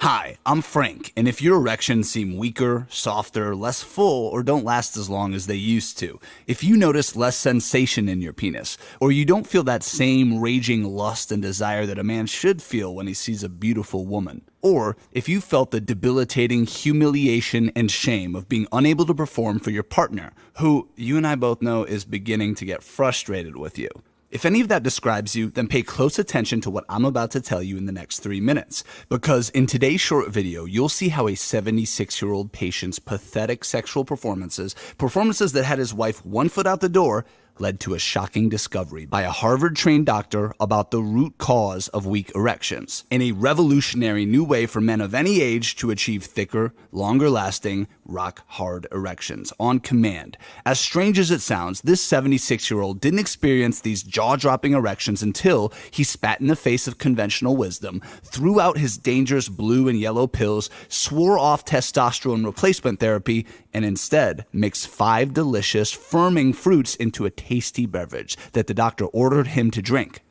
Hi, I'm Frank, and if your erections seem weaker, softer, less full, or don't last as long as they used to, if you notice less sensation in your penis, or you don't feel that same raging lust and desire that a man should feel when he sees a beautiful woman, or if you felt the debilitating humiliation and shame of being unable to perform for your partner, who you and I both know is beginning to get frustrated with you. If any of that describes you, then pay close attention to what I'm about to tell you in the next 3 minutes, because in today's short video, you'll see how a 76-year-old patient's pathetic sexual performances that had his wife 1 foot out the door, led to a shocking discovery by a Harvard-trained doctor about the root cause of weak erections, and a revolutionary new way for men of any age to achieve thicker, longer-lasting, rock-hard erections on command. As strange as it sounds, this 76-year-old didn't experience these jaw-dropping erections until he spat in the face of conventional wisdom, threw out his dangerous blue and yellow pills, swore off testosterone replacement therapy, and instead mixed 5 delicious, firming fruits into a tasty beverage that the doctor ordered him to drink.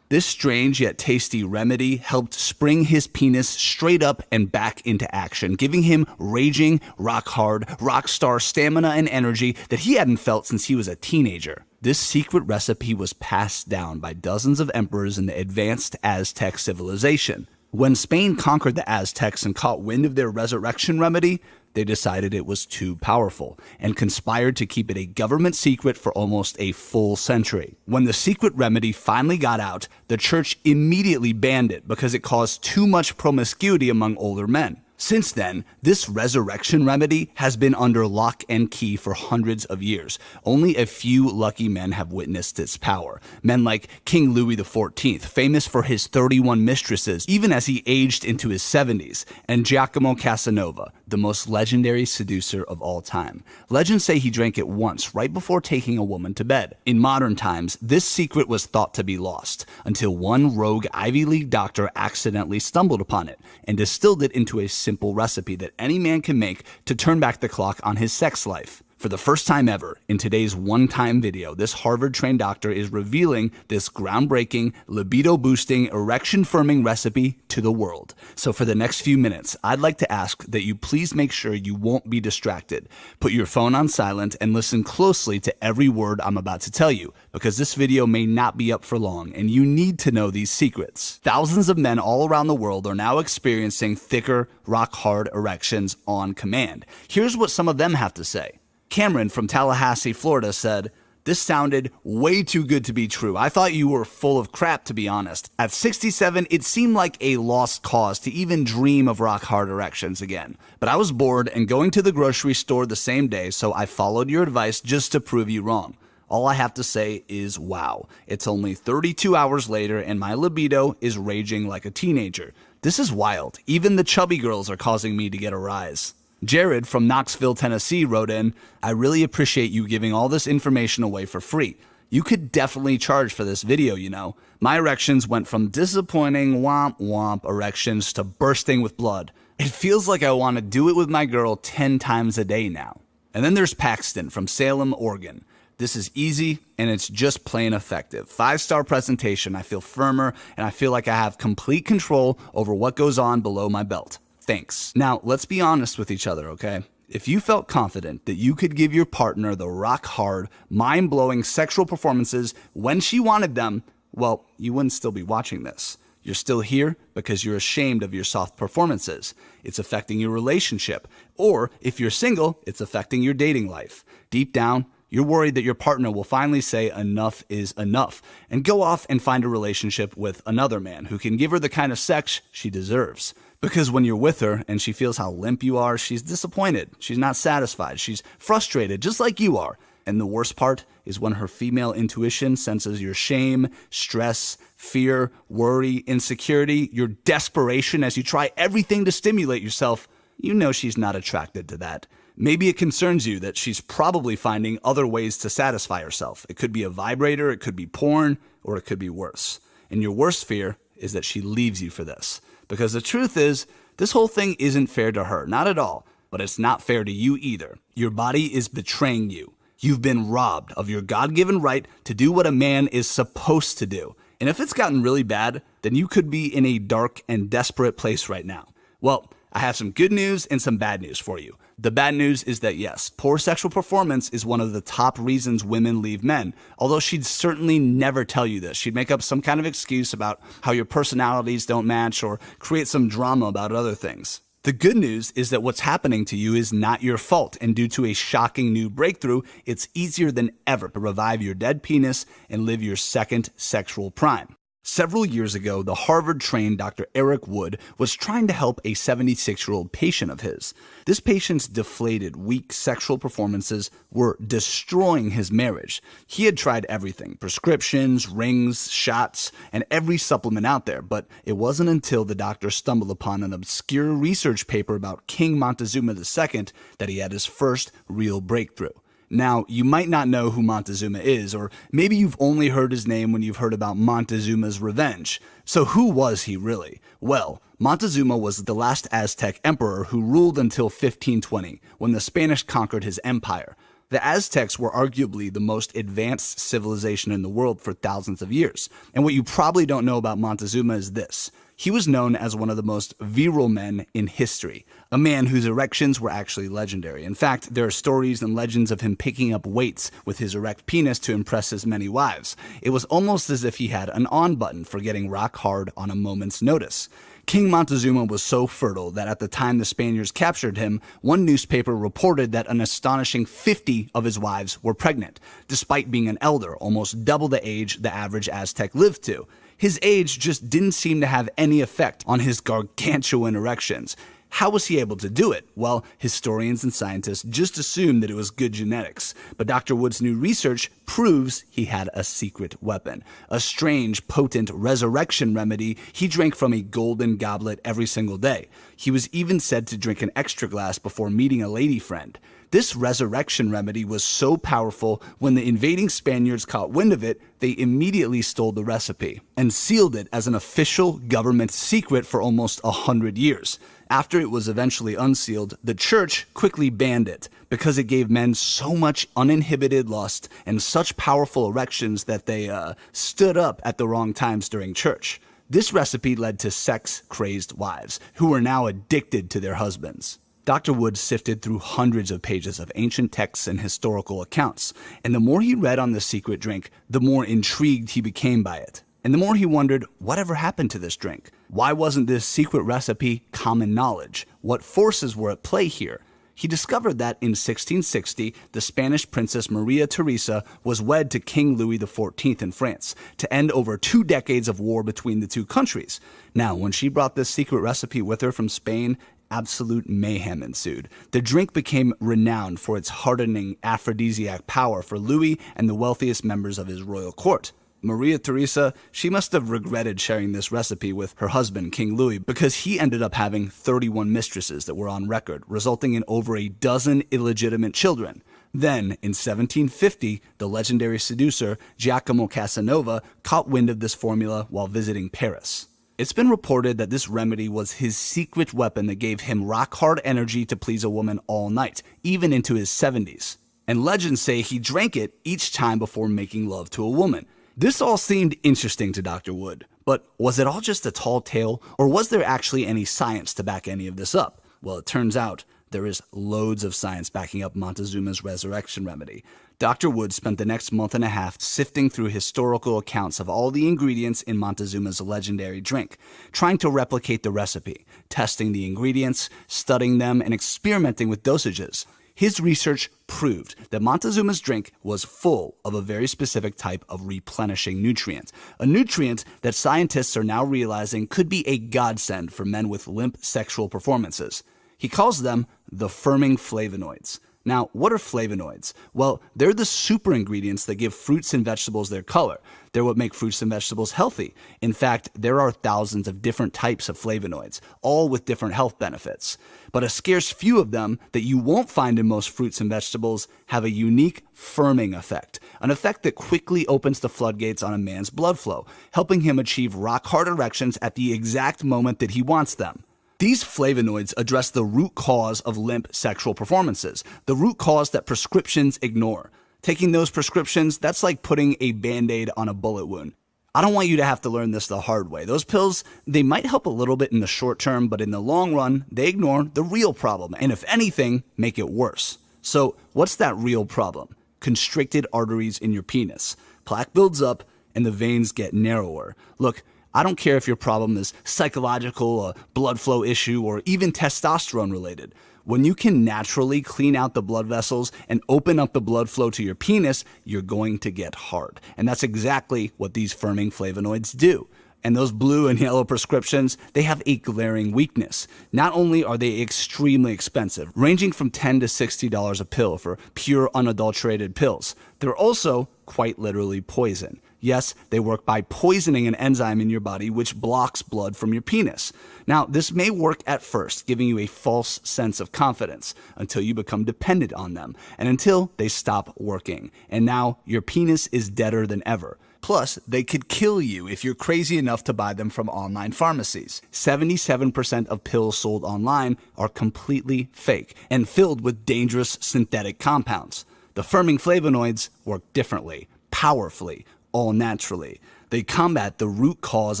This strange yet tasty remedy helped spring his penis straight up and back into action, giving him raging, rock-hard, rock-star stamina and energy that he hadn't felt since he was a teenager. This secret recipe was passed down by dozens of emperors in the advanced Aztec civilization. When Spain conquered the Aztecs and caught wind of their resurrection remedy, they decided it was too powerful and conspired to keep it a government secret for almost a full century. When the secret remedy finally got out, the church immediately banned it because it caused too much promiscuity among older men. Since then, this resurrection remedy has been under lock and key for hundreds of years. Only a few lucky men have witnessed its power. Men like King Louis XIV, famous for his 31 mistresses, even as he aged into his 70s, and Giacomo Casanova, the most legendary seducer of all time. Legends say he drank it once, right before taking a woman to bed. In modern times, this secret was thought to be lost, until one rogue Ivy League doctor accidentally stumbled upon it, and distilled it into a simple recipe that any man can make to turn back the clock on his sex life. For the first time ever, in today's one-time video, this Harvard-trained doctor is revealing this groundbreaking, libido-boosting, erection-firming recipe to the world. So for the next few minutes, I'd like to ask that you please make sure you won't be distracted. Put your phone on silent and listen closely to every word I'm about to tell you, because this video may not be up for long, and you need to know these secrets. Thousands of men all around the world are now experiencing thicker, rock-hard erections on command. Here's what some of them have to say. Cameron from Tallahassee, Florida said, "This sounded way too good to be true. I thought you were full of crap, to be honest. At 67, it seemed like a lost cause to even dream of rock-hard erections again. But I was bored and going to the grocery store the same day, so I followed your advice just to prove you wrong. All I have to say is wow. It's only 32 hours later and my libido is raging like a teenager. This is wild. Even the chubby girls are causing me to get a rise." Jared from Knoxville, Tennessee wrote in, "I really appreciate you giving all this information away for free. You could definitely charge for this video, you know. My erections went from disappointing womp womp erections to bursting with blood. It feels like I want to do it with my girl 10 times a day now." And then there's Paxton from Salem, Oregon. "This is easy and it's just plain effective. 5-star presentation. I feel firmer and I feel like I have complete control over what goes on below my belt. Thanks." Now, let's be honest with each other, okay? If you felt confident that you could give your partner the rock-hard, mind-blowing sexual performances when she wanted them, well, you wouldn't still be watching this. You're still here because you're ashamed of your soft performances. It's affecting your relationship. Or, if you're single, it's affecting your dating life. Deep down, you're worried that your partner will finally say enough is enough and go off and find a relationship with another man who can give her the kind of sex she deserves. Because when you're with her and she feels how limp you are, she's disappointed. She's not satisfied. She's frustrated, just like you are. And the worst part is when her female intuition senses your shame, stress, fear, worry, insecurity, your desperation as you try everything to stimulate yourself. You know she's not attracted to that. Maybe it concerns you that she's probably finding other ways to satisfy herself. It could be a vibrator, it could be porn, or it could be worse. And your worst fear is that she leaves you for this. Because the truth is, this whole thing isn't fair to her, not at all, but it's not fair to you either. Your body is betraying you. You've been robbed of your God-given right to do what a man is supposed to do. And if it's gotten really bad, then you could be in a dark and desperate place right now. Well, I have some good news and some bad news for you. The bad news is that yes, poor sexual performance is one of the top reasons women leave men, although she'd certainly never tell you this. She'd make up some kind of excuse about how your personalities don't match or create some drama about other things. The good news is that what's happening to you is not your fault, and due to a shocking new breakthrough, it's easier than ever to revive your dead penis and live your second sexual prime. Several years ago, the Harvard-trained Dr. Eric Wood was trying to help a 76-year-old patient of his. This patient's deflated, weak sexual performances were destroying his marriage. He had tried everything: prescriptions, rings, shots, and every supplement out there, but it wasn't until the doctor stumbled upon an obscure research paper about King Montezuma II that he had his first real breakthrough. Now, you might not know who Montezuma is, or maybe you've only heard his name when you've heard about Montezuma's revenge. So who was he really? Well, Montezuma was the last Aztec emperor who ruled until 1520, when the Spanish conquered his empire. The Aztecs were arguably the most advanced civilization in the world for thousands of years. And what you probably don't know about Montezuma is this: he was known as one of the most virile men in history, a man whose erections were actually legendary. In fact, there are stories and legends of him picking up weights with his erect penis to impress his many wives. It was almost as if he had an on button for getting rock hard on a moment's notice. King Montezuma was so fertile that at the time the Spaniards captured him, one newspaper reported that an astonishing 50 of his wives were pregnant, despite being an elder, almost double the age the average Aztec lived to. His age just didn't seem to have any effect on his gargantuan erections. How was he able to do it? Well, historians and scientists just assumed that it was good genetics. But Dr. Wood's new research proves he had a secret weapon, a strange, potent resurrection remedy he drank from a golden goblet every single day. He was even said to drink an extra glass before meeting a lady friend. This resurrection remedy was so powerful, when the invading Spaniards caught wind of it, they immediately stole the recipe and sealed it as an official government secret for almost 100 years. After it was eventually unsealed, the church quickly banned it because it gave men so much uninhibited lust and such powerful erections that they stood up at the wrong times during church. This recipe led to sex-crazed wives who were now addicted to their husbands. Dr. Wood sifted through hundreds of pages of ancient texts and historical accounts, and the more he read on the secret drink, the more intrigued he became by it. And the more he wondered, whatever happened to this drink? Why wasn't this secret recipe common knowledge? What forces were at play here? He discovered that in 1660, the Spanish princess Maria Theresa was wed to King Louis XIV in France to end over 2 decades of war between the two countries. Now, when she brought this secret recipe with her from Spain, absolute mayhem ensued. The drink became renowned for its hardening aphrodisiac power for Louis and the wealthiest members of his royal court. Maria Theresa, she must have regretted sharing this recipe with her husband, King Louis, because he ended up having 31 mistresses that were on record, resulting in over a dozen illegitimate children. Then, in 1750, the legendary seducer Giacomo Casanova caught wind of this formula while visiting Paris. It's been reported that this remedy was his secret weapon that gave him rock-hard energy to please a woman all night, even into his 70s. And legends say he drank it each time before making love to a woman. This all seemed interesting to Dr. Wood, but was it all just a tall tale, or was there actually any science to back any of this up? Well, it turns out there is loads of science backing up Montezuma's resurrection remedy. Dr. Wood spent the next month and a half sifting through historical accounts of all the ingredients in Montezuma's legendary drink, trying to replicate the recipe, testing the ingredients, studying them, and experimenting with dosages. His research proved that Montezuma's drink was full of a very specific type of replenishing nutrient, a nutrient that scientists are now realizing could be a godsend for men with limp sexual performances. He calls them the firming flavonoids. Now, what are flavonoids? Well, they're the super ingredients that give fruits and vegetables their color. They're what make fruits and vegetables healthy. In fact, there are thousands of different types of flavonoids, all with different health benefits. But a scarce few of them that you won't find in most fruits and vegetables have a unique firming effect, an effect that quickly opens the floodgates on a man's blood flow, helping him achieve rock-hard erections at the exact moment that he wants them. These flavonoids address the root cause of limp sexual performances, the root cause that prescriptions ignore. Taking those prescriptions, that's like putting a Band-Aid on a bullet wound. I don't want you to have to learn this the hard way. Those pills, they might help a little bit in the short term, but in the long run, they ignore the real problem, and if anything, make it worse. So what's that real problem? Constricted arteries in your penis. Plaque builds up and the veins get narrower. Look, I don't care if your problem is psychological, a blood flow issue, or even testosterone related. When you can naturally clean out the blood vessels and open up the blood flow to your penis, you're going to get hard. And that's exactly what these firming flavonoids do. And those blue and yellow prescriptions, they have a glaring weakness. Not only are they extremely expensive, ranging from $10 to $60 a pill for pure unadulterated pills, they're also quite literally poison. Yes, they work by poisoning an enzyme in your body which blocks blood from your penis. Now, this may work at first, giving you a false sense of confidence until you become dependent on them and until they stop working. And now your penis is deader than ever. Plus, they could kill you if you're crazy enough to buy them from online pharmacies. 77% of pills sold online are completely fake and filled with dangerous synthetic compounds. The firming flavonoids work differently, powerfully, all naturally. They combat the root cause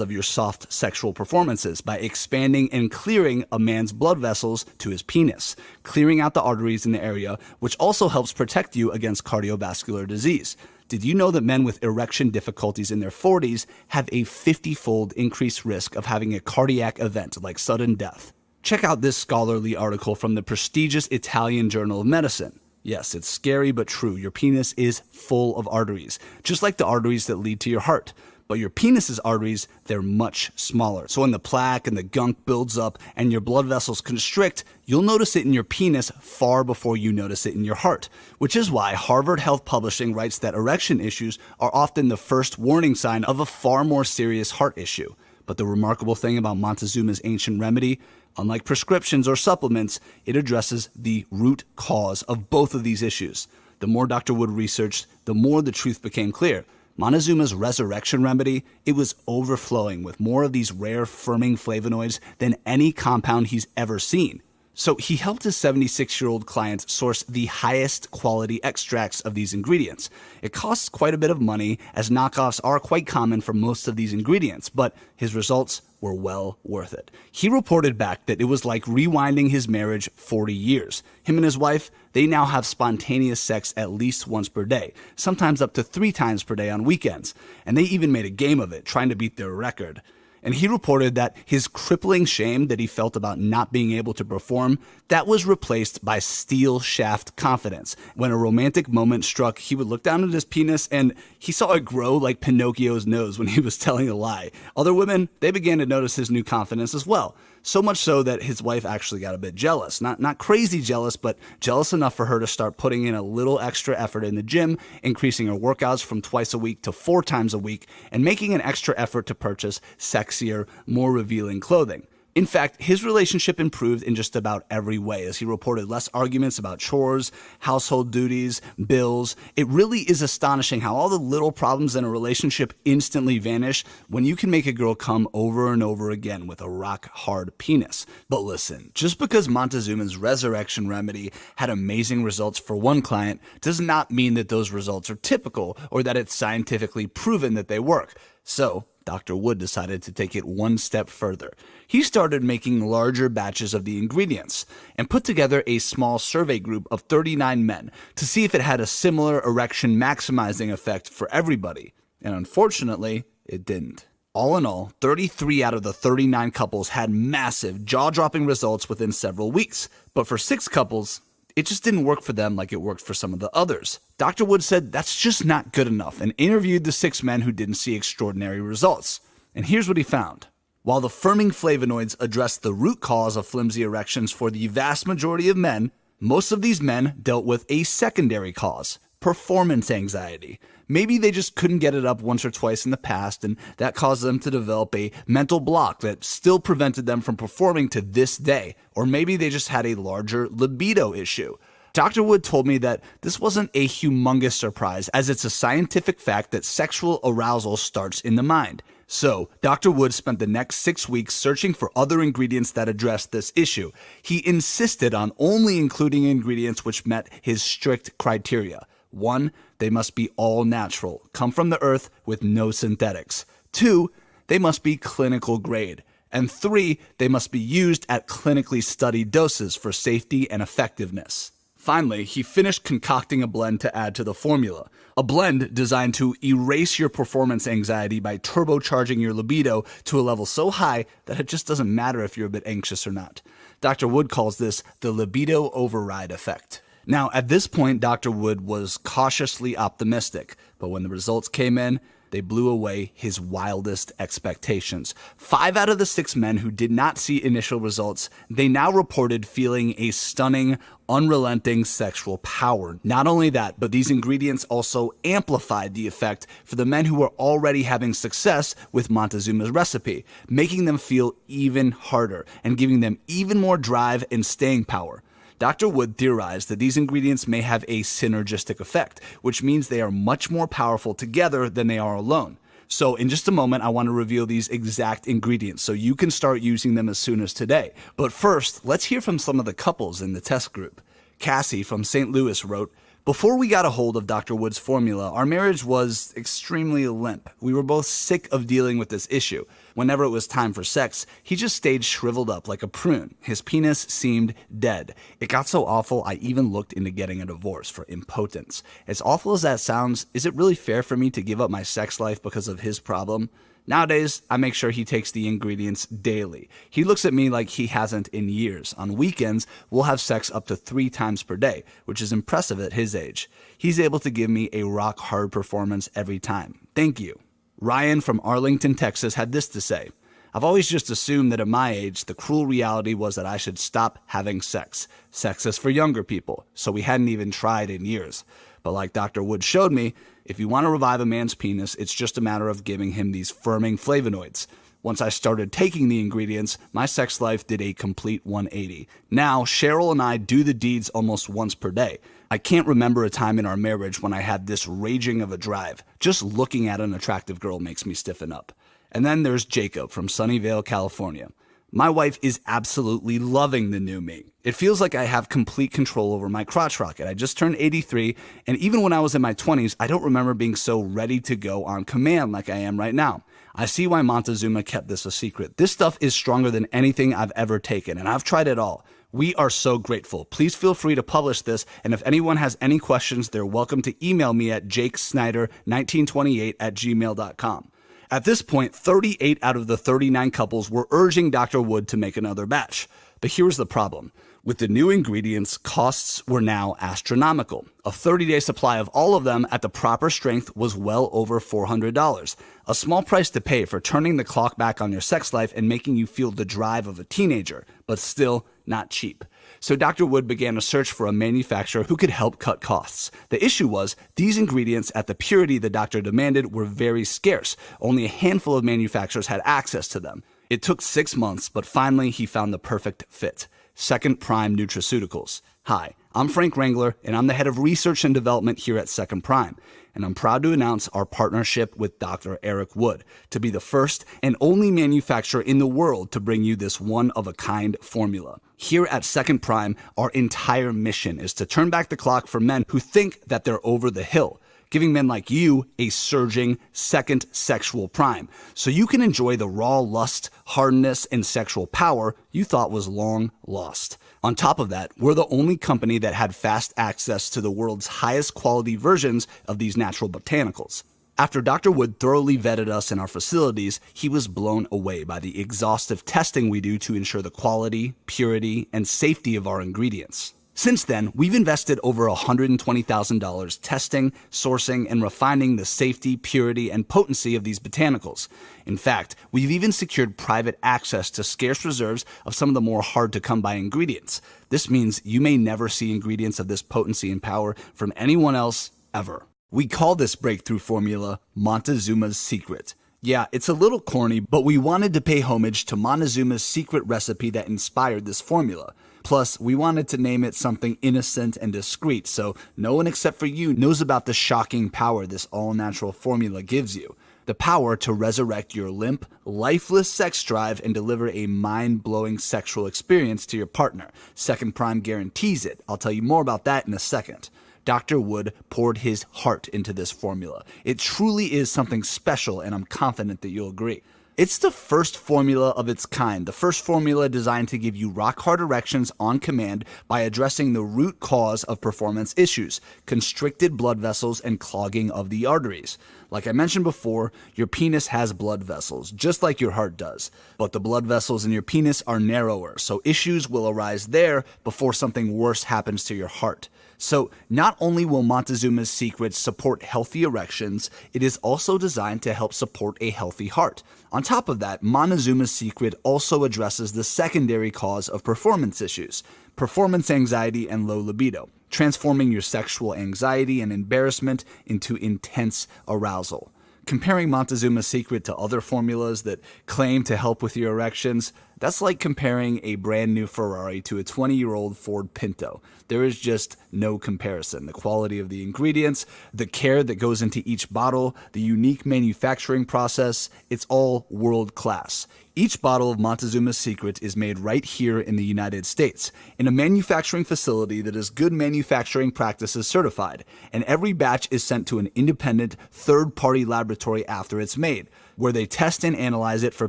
of your soft sexual performances by expanding and clearing a man's blood vessels to his penis, clearing out the arteries in the area, which also helps protect you against cardiovascular disease. Did you know that men with erection difficulties in their 40s have a 50-fold increased risk of having a cardiac event like sudden death? Check out this scholarly article from the prestigious Italian Journal of Medicine. Yes, it's scary but true. Your penis is full of arteries, just like the arteries that lead to your heart. But your penis's arteries, they're much smaller. So when the plaque and the gunk builds up and your blood vessels constrict, you'll notice it in your penis far before you notice it in your heart. Which is why Harvard Health Publishing writes that erection issues are often the first warning sign of a far more serious heart issue. But the remarkable thing about Montezuma's ancient remedy, unlike prescriptions or supplements, it addresses the root cause of both of these issues. The more Dr. Wood researched, the more the truth became clear. Montezuma's resurrection remedy, it was overflowing with more of these rare firming flavonoids than any compound he's ever seen. So he helped his 76-year-old clients source the highest quality extracts of these ingredients. It costs quite a bit of money, as knockoffs are quite common for most of these ingredients, but his results were well worth it. He reported back that it was like rewinding his marriage 40 years. Him and his wife, they now have spontaneous sex at least once per day, sometimes up to 3 times per day on weekends, and they even made a game of it, trying to beat their record. And he reported that his crippling shame that he felt about not being able to perform, that was replaced by steel shaft confidence. When a romantic moment struck, he would look down at his penis and he saw it grow like Pinocchio's nose when he was telling a lie. Other women, they began to notice his new confidence as well. So much so that his wife actually got a bit jealous. Not crazy jealous, but jealous enough for her to start putting in a little extra effort in the gym, increasing her workouts from twice a week to 4 times a week, and making an extra effort to purchase sexier, more revealing clothing. In fact, his relationship improved in just about every way, as he reported less arguments about chores, household duties, bills. It really is astonishing how all the little problems in a relationship instantly vanish when you can make a girl come over and over again with a rock-hard penis. But listen, just because Montezuma's resurrection remedy had amazing results for one client does not mean that those results are typical or that it's scientifically proven that they work. So, Dr. Wood decided to take it one step further. He started making larger batches of the ingredients and put together a small survey group of 39 men to see if it had a similar erection maximizing effect for everybody. And unfortunately, it didn't. All in all, 33 out of the 39 couples had massive, jaw-dropping results within several weeks. But for 6 couples, it just didn't work for them like it worked for some of the others. Dr. Wood said that's just not good enough and interviewed the 6 men who didn't see extraordinary results. And here's what he found. While the firming flavonoids address the root cause of flimsy erections for the vast majority of men, most of these men dealt with a secondary cause, performance anxiety. Maybe they just couldn't get it up once or twice in the past, and that caused them to develop a mental block that still prevented them from performing to this day. Or maybe they just had a larger libido issue. Dr. Wood told me that this wasn't a humongous surprise, as it's a scientific fact that sexual arousal starts in the mind. So, Dr. Wood spent the next 6 weeks searching for other ingredients that addressed this issue. He insisted on only including ingredients which met his strict criteria. 1, they must be all natural, come from the earth with no synthetics. 2, they must be clinical grade. And 3, they must be used at clinically studied doses for safety and effectiveness. Finally, he finished concocting a blend to add to the formula. A blend designed to erase your performance anxiety by turbocharging your libido to a level so high that it just doesn't matter if you're a bit anxious or not. Dr. Wood calls this the libido override effect. Now, at this point, Dr. Wood was cautiously optimistic, but when the results came in, they blew away his wildest expectations. 5 out of the 6 men who did not see initial results, they now reported feeling a stunning, unrelenting sexual power. Not only that, but these ingredients also amplified the effect for the men who were already having success with Montezuma's recipe, making them feel even harder and giving them even more drive and staying power. Dr. Wood theorized that these ingredients may have a synergistic effect, which means they are much more powerful together than they are alone. So in just a moment, I want to reveal these exact ingredients so you can start using them as soon as today. But first, let's hear from some of the couples in the test group. Cassie from St. Louis wrote, "Before we got a hold of Dr. Wood's formula, our marriage was extremely limp. We were both sick of dealing with this issue. Whenever it was time for sex, he just stayed shriveled up like a prune. His penis seemed dead. It got so awful, I even looked into getting a divorce for impotence. As awful as that sounds, is it really fair for me to give up my sex life because of his problem? Nowadays, I make sure he takes the ingredients daily. He looks at me like he hasn't in years. On weekends, we'll have sex up to 3 times per day, which is impressive at his age. He's able to give me a rock-hard performance every time. Thank you." Ryan from Arlington, Texas had this to say, "I've always just assumed that at my age, the cruel reality was that I should stop having sex. Sex is for younger people, so we hadn't even tried in years. But like Dr. Wood showed me, if you want to revive a man's penis, it's just a matter of giving him these firming flavonoids. Once I started taking the ingredients, my sex life did a complete 180. Now, Cheryl and I do the deeds almost once per day. I can't remember a time in our marriage when I had this raging of a drive. Just looking at an attractive girl makes me stiffen up." And then there's Jacob from Sunnyvale, California. "My wife is absolutely loving the new me. It feels like I have complete control over my crotch rocket. I just turned 83, and even when I was in my 20s, I don't remember being so ready to go on command like I am right now. I see why Montezuma kept this a secret. This stuff is stronger than anything I've ever taken, and I've tried it all. We are so grateful. Please feel free to publish this, and if anyone has any questions, they're welcome to email me at jakesnyder1928@gmail.com. At this point, 38 out of the 39 couples were urging Dr. Wood to make another batch. But here's the problem. With the new ingredients, costs were now astronomical. A 30-day supply of all of them at the proper strength was well over $400. A small price to pay for turning the clock back on your sex life and making you feel the drive of a teenager, but still not cheap. So Dr. Wood began a search for a manufacturer who could help cut costs. The issue was, these ingredients at the purity the doctor demanded were very scarce. Only a handful of manufacturers had access to them. It took 6 months, but finally he found the perfect fit. Second Prime Nutraceuticals. Hi, I'm Frank Wrangler, and I'm the head of research and development here at Second Prime. And I'm proud to announce our partnership with Dr. Eric Wood to be the first and only manufacturer in the world to bring you this one-of-a-kind formula. Here at Second Prime, our entire mission is to turn back the clock for men who think that they're over the hill, giving men like you a surging second sexual prime, so you can enjoy the raw lust, hardness, and sexual power you thought was long lost. On top of that, we're the only company that had fast access to the world's highest quality versions of these natural botanicals. After Dr. Wood thoroughly vetted us in our facilities, he was blown away by the exhaustive testing we do to ensure the quality, purity, and safety of our ingredients. Since then, we've invested over $120,000 testing, sourcing, and refining the safety, purity, and potency of these botanicals. In fact, we've even secured private access to scarce reserves of some of the more hard-to-come-by ingredients. This means you may never see ingredients of this potency and power from anyone else ever. We call this breakthrough formula Montezuma's Secret. Yeah, it's a little corny, but we wanted to pay homage to Montezuma's secret recipe that inspired this formula. Plus, we wanted to name it something innocent and discreet, so no one except for you knows about the shocking power this all-natural formula gives you. The power to resurrect your limp, lifeless sex drive and deliver a mind-blowing sexual experience to your partner. Second Prime guarantees it. I'll tell you more about that in a second. Dr. Wood poured his heart into this formula. It truly is something special, and I'm confident that you'll agree. It's the first formula of its kind, the first formula designed to give you rock-hard erections on command by addressing the root cause of performance issues, constricted blood vessels and clogging of the arteries. Like I mentioned before, your penis has blood vessels, just like your heart does. But the blood vessels in your penis are narrower, so issues will arise there before something worse happens to your heart. So not only will Montezuma's Secret support healthy erections, it is also designed to help support a healthy heart. On top of that, Montezuma's Secret also addresses the secondary cause of performance issues, performance anxiety and low libido, transforming your sexual anxiety and embarrassment into intense arousal. Comparing Montezuma's Secret to other formulas that claim to help with your erections, that's like comparing a brand new Ferrari to a 20-year-old Ford Pinto. There is just no comparison. The quality of the ingredients, the care that goes into each bottle, the unique manufacturing process, it's all world class. Each bottle of Montezuma's Secret is made right here in the United States, in a manufacturing facility that is Good Manufacturing Practices certified, and every batch is sent to an independent third-party laboratory after it's made, where they test and analyze it for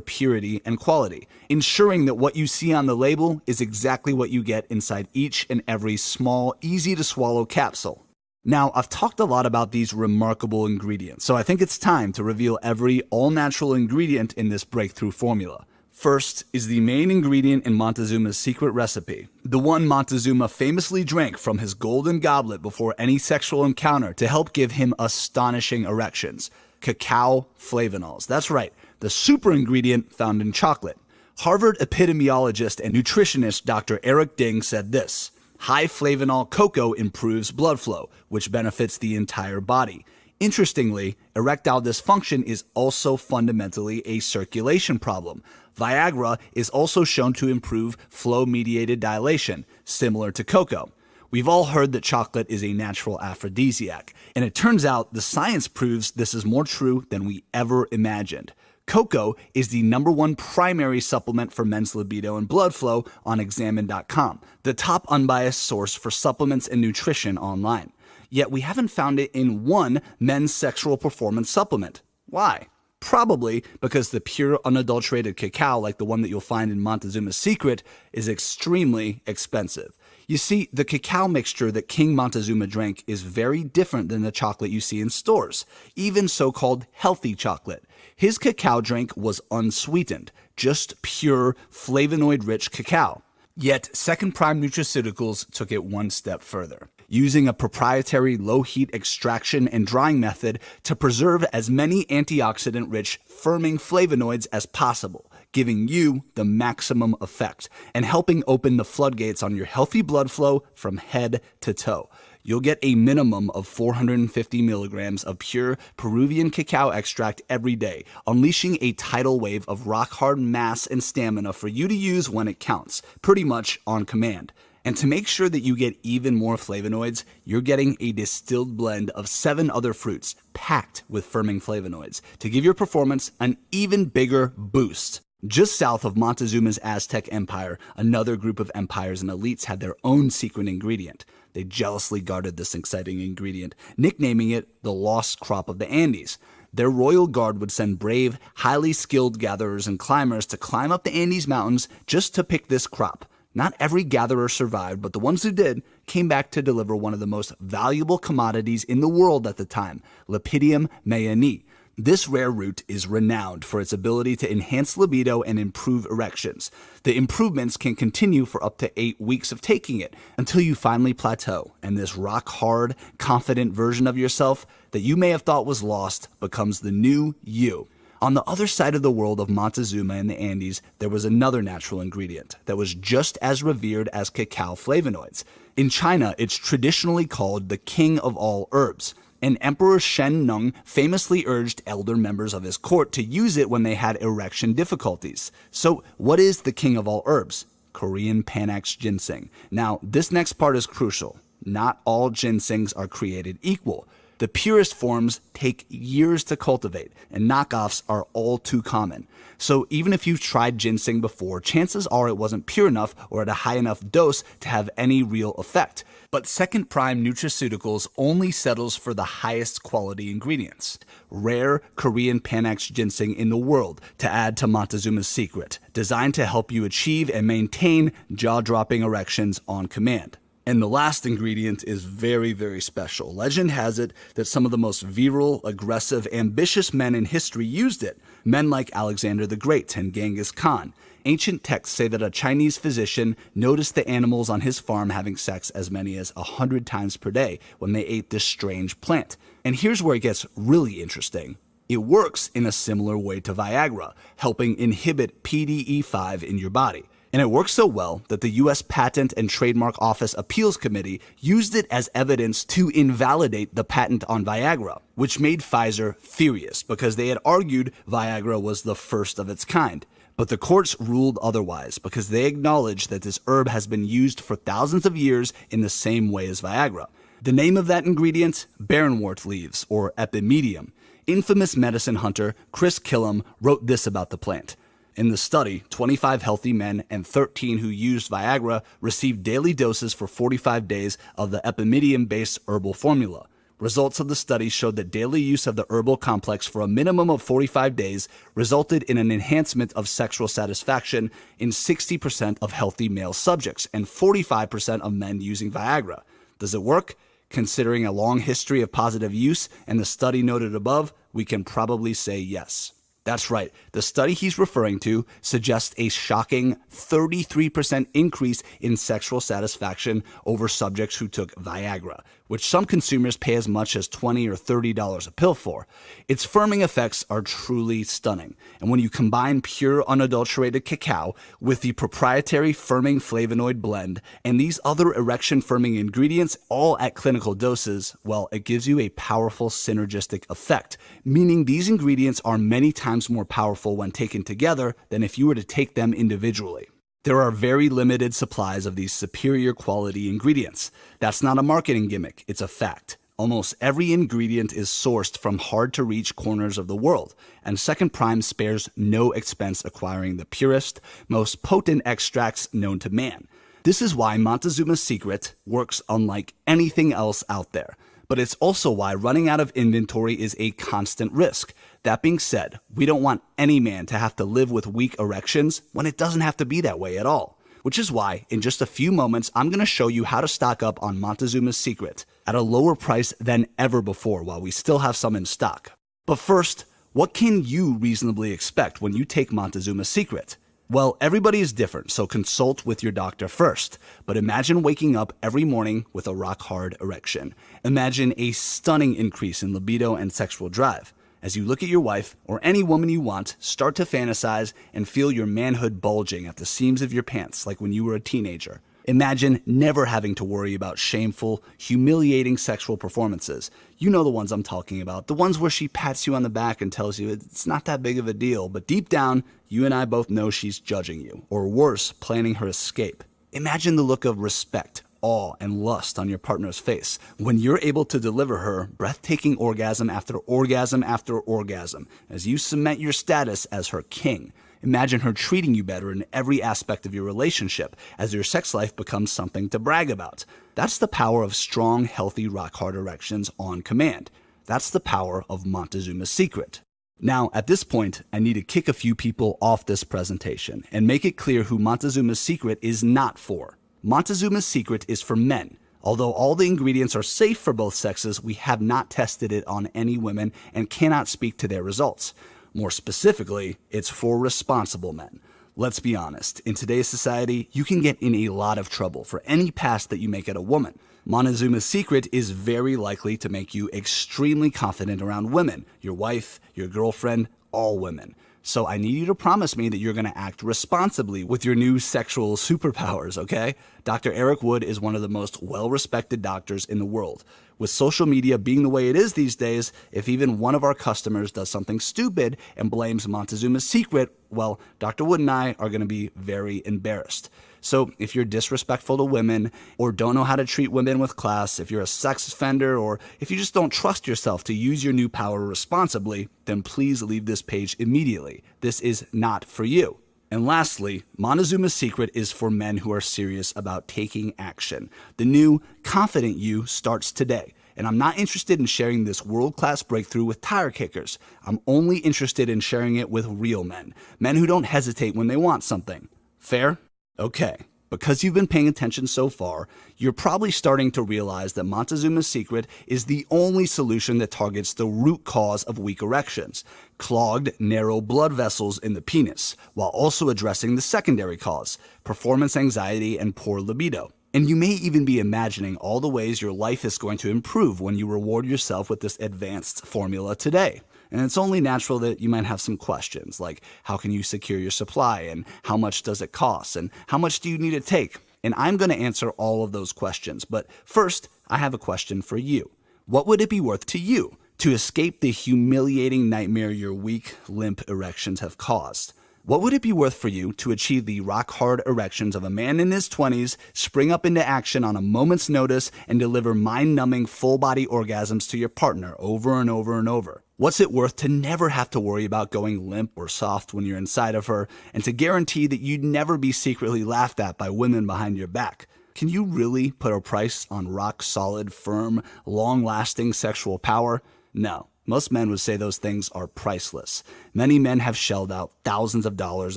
purity and quality, ensuring that what you see on the label is exactly what you get inside each and every small, easy-to-swallow capsule. Now, I've talked a lot about these remarkable ingredients, so I think it's time to reveal every all-natural ingredient in this breakthrough formula. First is the main ingredient in Montezuma's Secret recipe, the one Montezuma famously drank from his golden goblet before any sexual encounter to help give him astonishing erections: cacao flavanols. That's right, the super ingredient found in chocolate. Harvard epidemiologist and nutritionist Dr. Eric Ding said this: high flavanol cocoa improves blood flow, which benefits the entire body. Interestingly, erectile dysfunction is also fundamentally a circulation problem. Viagra is also shown to improve flow-mediated dilation, similar to cocoa. We've all heard that chocolate is a natural aphrodisiac, and it turns out the science proves this is more true than we ever imagined. Cocoa is the #1 primary supplement for men's libido and blood flow on Examine.com, the top unbiased source for supplements and nutrition online. Yet we haven't found it in one men's sexual performance supplement. Why? Probably because the pure unadulterated cacao, like the one that you'll find in Montezuma's Secret, is extremely expensive. You see, the cacao mixture that King Montezuma drank is very different than the chocolate you see in stores, even so-called healthy chocolate. His cacao drink was unsweetened, just pure flavonoid-rich cacao. Yet, Second Prime Nutraceuticals took it one step further, using a proprietary low-heat extraction and drying method to preserve as many antioxidant-rich firming flavonoids as possible, giving you the maximum effect and helping open the floodgates on your healthy blood flow from head to toe. You'll get a minimum of 450 milligrams of pure Peruvian cacao extract every day, unleashing a tidal wave of rock-hard mass and stamina for you to use when it counts, pretty much on command. And to make sure that you get even more flavonoids, you're getting a distilled blend of 7 other fruits packed with firming flavonoids to give your performance an even bigger boost. Just south of Montezuma's Aztec Empire, another group of empires and elites had their own secret ingredient. They jealously guarded this exciting ingredient, nicknaming it the lost crop of the Andes. Their royal guard would send brave, highly skilled gatherers and climbers to climb up the Andes Mountains just to pick this crop. Not every gatherer survived, but the ones who did came back to deliver one of the most valuable commodities in the world at the time, Lepidium mayeni. This rare root is renowned for its ability to enhance libido and improve erections. The improvements can continue for up to 8 weeks of taking it until you finally plateau, and this rock-hard, confident version of yourself that you may have thought was lost becomes the new you. On the other side of the world of Montezuma in the Andes, there was another natural ingredient that was just as revered as cacao flavonoids. In China, it's traditionally called the king of all herbs, and Emperor Shen Nung famously urged elder members of his court to use it when they had erection difficulties. So what is the king of all herbs? Korean Panax ginseng. Now, this next part is crucial. Not all ginsengs are created equal. The purest forms take years to cultivate, and knockoffs are all too common. So even if you've tried ginseng before, chances are it wasn't pure enough or at a high enough dose to have any real effect. But Second Prime Nutraceuticals only settles for the highest quality ingredients. Rare Korean Panax ginseng in the world to add to Montezuma's secret, designed to help you achieve and maintain jaw-dropping erections on command. And the last ingredient is very, very special. Legend has it that some of the most virile, aggressive, ambitious men in history used it. Men like Alexander the Great and Genghis Khan. Ancient texts say that a Chinese physician noticed the animals on his farm having sex as many as 100 times per day when they ate this strange plant. And here's where it gets really interesting. It works in a similar way to Viagra, helping inhibit PDE5 in your body. And it works so well that the U.S. Patent and Trademark Office Appeals Committee used it as evidence to invalidate the patent on Viagra, which made Pfizer furious because they had argued Viagra was the first of its kind. But the courts ruled otherwise because they acknowledged that this herb has been used for thousands of years in the same way as Viagra. The name of that ingredient? Barrenwort leaves, or epimedium. Infamous medicine hunter Chris Killam wrote this about the plant. In the study, 25 healthy men and 13 who used Viagra received daily doses for 45 days of the epimedium-based herbal formula. Results of the study showed that daily use of the herbal complex for a minimum of 45 days resulted in an enhancement of sexual satisfaction in 60% of healthy male subjects and 45% of men using Viagra. Does it work? Considering a long history of positive use and the study noted above, we can probably say yes. That's right, the study he's referring to suggests a shocking 33% increase in sexual satisfaction over subjects who took Viagra, which some consumers pay as much as $20 or $30 a pill for. Its firming effects are truly stunning, and when you combine pure unadulterated cacao with the proprietary firming flavonoid blend and these other erection-firming ingredients all at clinical doses, well, it gives you a powerful synergistic effect, meaning these ingredients are many times more powerful when taken together than if you were to take them individually. There are very limited supplies of these superior quality ingredients. That's not a marketing gimmick, it's a fact. Almost every ingredient is sourced from hard-to-reach corners of the world, and Second Prime spares no expense acquiring the purest, most potent extracts known to man. This is why Montezuma's secret works unlike anything else out there. But it's also why running out of inventory is a constant risk. That being said, we don't want any man to have to live with weak erections when it doesn't have to be that way at all. Which is why, in just a few moments, I'm going to show you how to stock up on Montezuma's secret at a lower price than ever before while we still have some in stock. But first, what can you reasonably expect when you take Montezuma's secret? Well, everybody is different, so consult with your doctor first. But imagine waking up every morning with a rock-hard erection. Imagine a stunning increase in libido and sexual drive. As you look at your wife, or any woman you want, start to fantasize and feel your manhood bulging at the seams of your pants like when you were a teenager. Imagine never having to worry about shameful, humiliating sexual performances. You know the ones I'm talking about, the ones where she pats you on the back and tells you it's not that big of a deal, but deep down, you and I both know she's judging you, or worse, planning her escape. Imagine the look of respect, awe, and lust on your partner's face when you're able to deliver her breathtaking orgasm after orgasm after orgasm as you cement your status as her king. Imagine her treating you better in every aspect of your relationship as your sex life becomes something to brag about. That's the power of strong, healthy, rock-hard erections on command. That's the power of Montezuma's secret. Now, at this point, I need to kick a few people off this presentation and make it clear who Montezuma's secret is not for. Montezuma's secret is for men. Although all the ingredients are safe for both sexes, we have not tested it on any women and cannot speak to their results. More specifically, it's for responsible men. Let's be honest, in today's society, you can get in a lot of trouble for any pass that you make at a woman. Montezuma's secret is very likely to make you extremely confident around women, your wife, your girlfriend, all women. So I need you to promise me that you're going to act responsibly with your new sexual superpowers, okay? Dr. Eric Wood is one of the most well-respected doctors in the world. With social media being the way it is these days, if even one of our customers does something stupid and blames Montezuma's secret, well, Dr. Wood and I are going to be very embarrassed. So if you're disrespectful to women or don't know how to treat women with class, if you're a sex offender, or if you just don't trust yourself to use your new power responsibly, then please leave this page immediately. This is not for you. And lastly, Montezuma's secret is for men who are serious about taking action. The new confident you starts today. And I'm not interested in sharing this world-class breakthrough with tire kickers. I'm only interested in sharing it with real men. Men who don't hesitate when they want something. Fair? Okay. Because you've been paying attention so far, you're probably starting to realize that Montezuma's secret is the only solution that targets the root cause of weak erections, clogged, narrow blood vessels in the penis, while also addressing the secondary cause, performance anxiety and poor libido. And you may even be imagining all the ways your life is going to improve when you reward yourself with this advanced formula today. And it's only natural that you might have some questions, like how can you secure your supply, and how much does it cost, and how much do you need to take? And I'm going to answer all of those questions. But first, I have a question for you. What would it be worth to you to escape the humiliating nightmare your weak, limp erections have caused? What would it be worth for you to achieve the rock-hard erections of a man in his 20s, spring up into action on a moment's notice, and deliver mind-numbing full-body orgasms to your partner over and over and over? What's it worth to never have to worry about going limp or soft when you're inside of her, and to guarantee that you'd never be secretly laughed at by women behind your back? Can you really put a price on rock-solid, firm, long-lasting sexual power? No. Most men would say those things are priceless. Many men have shelled out thousands of dollars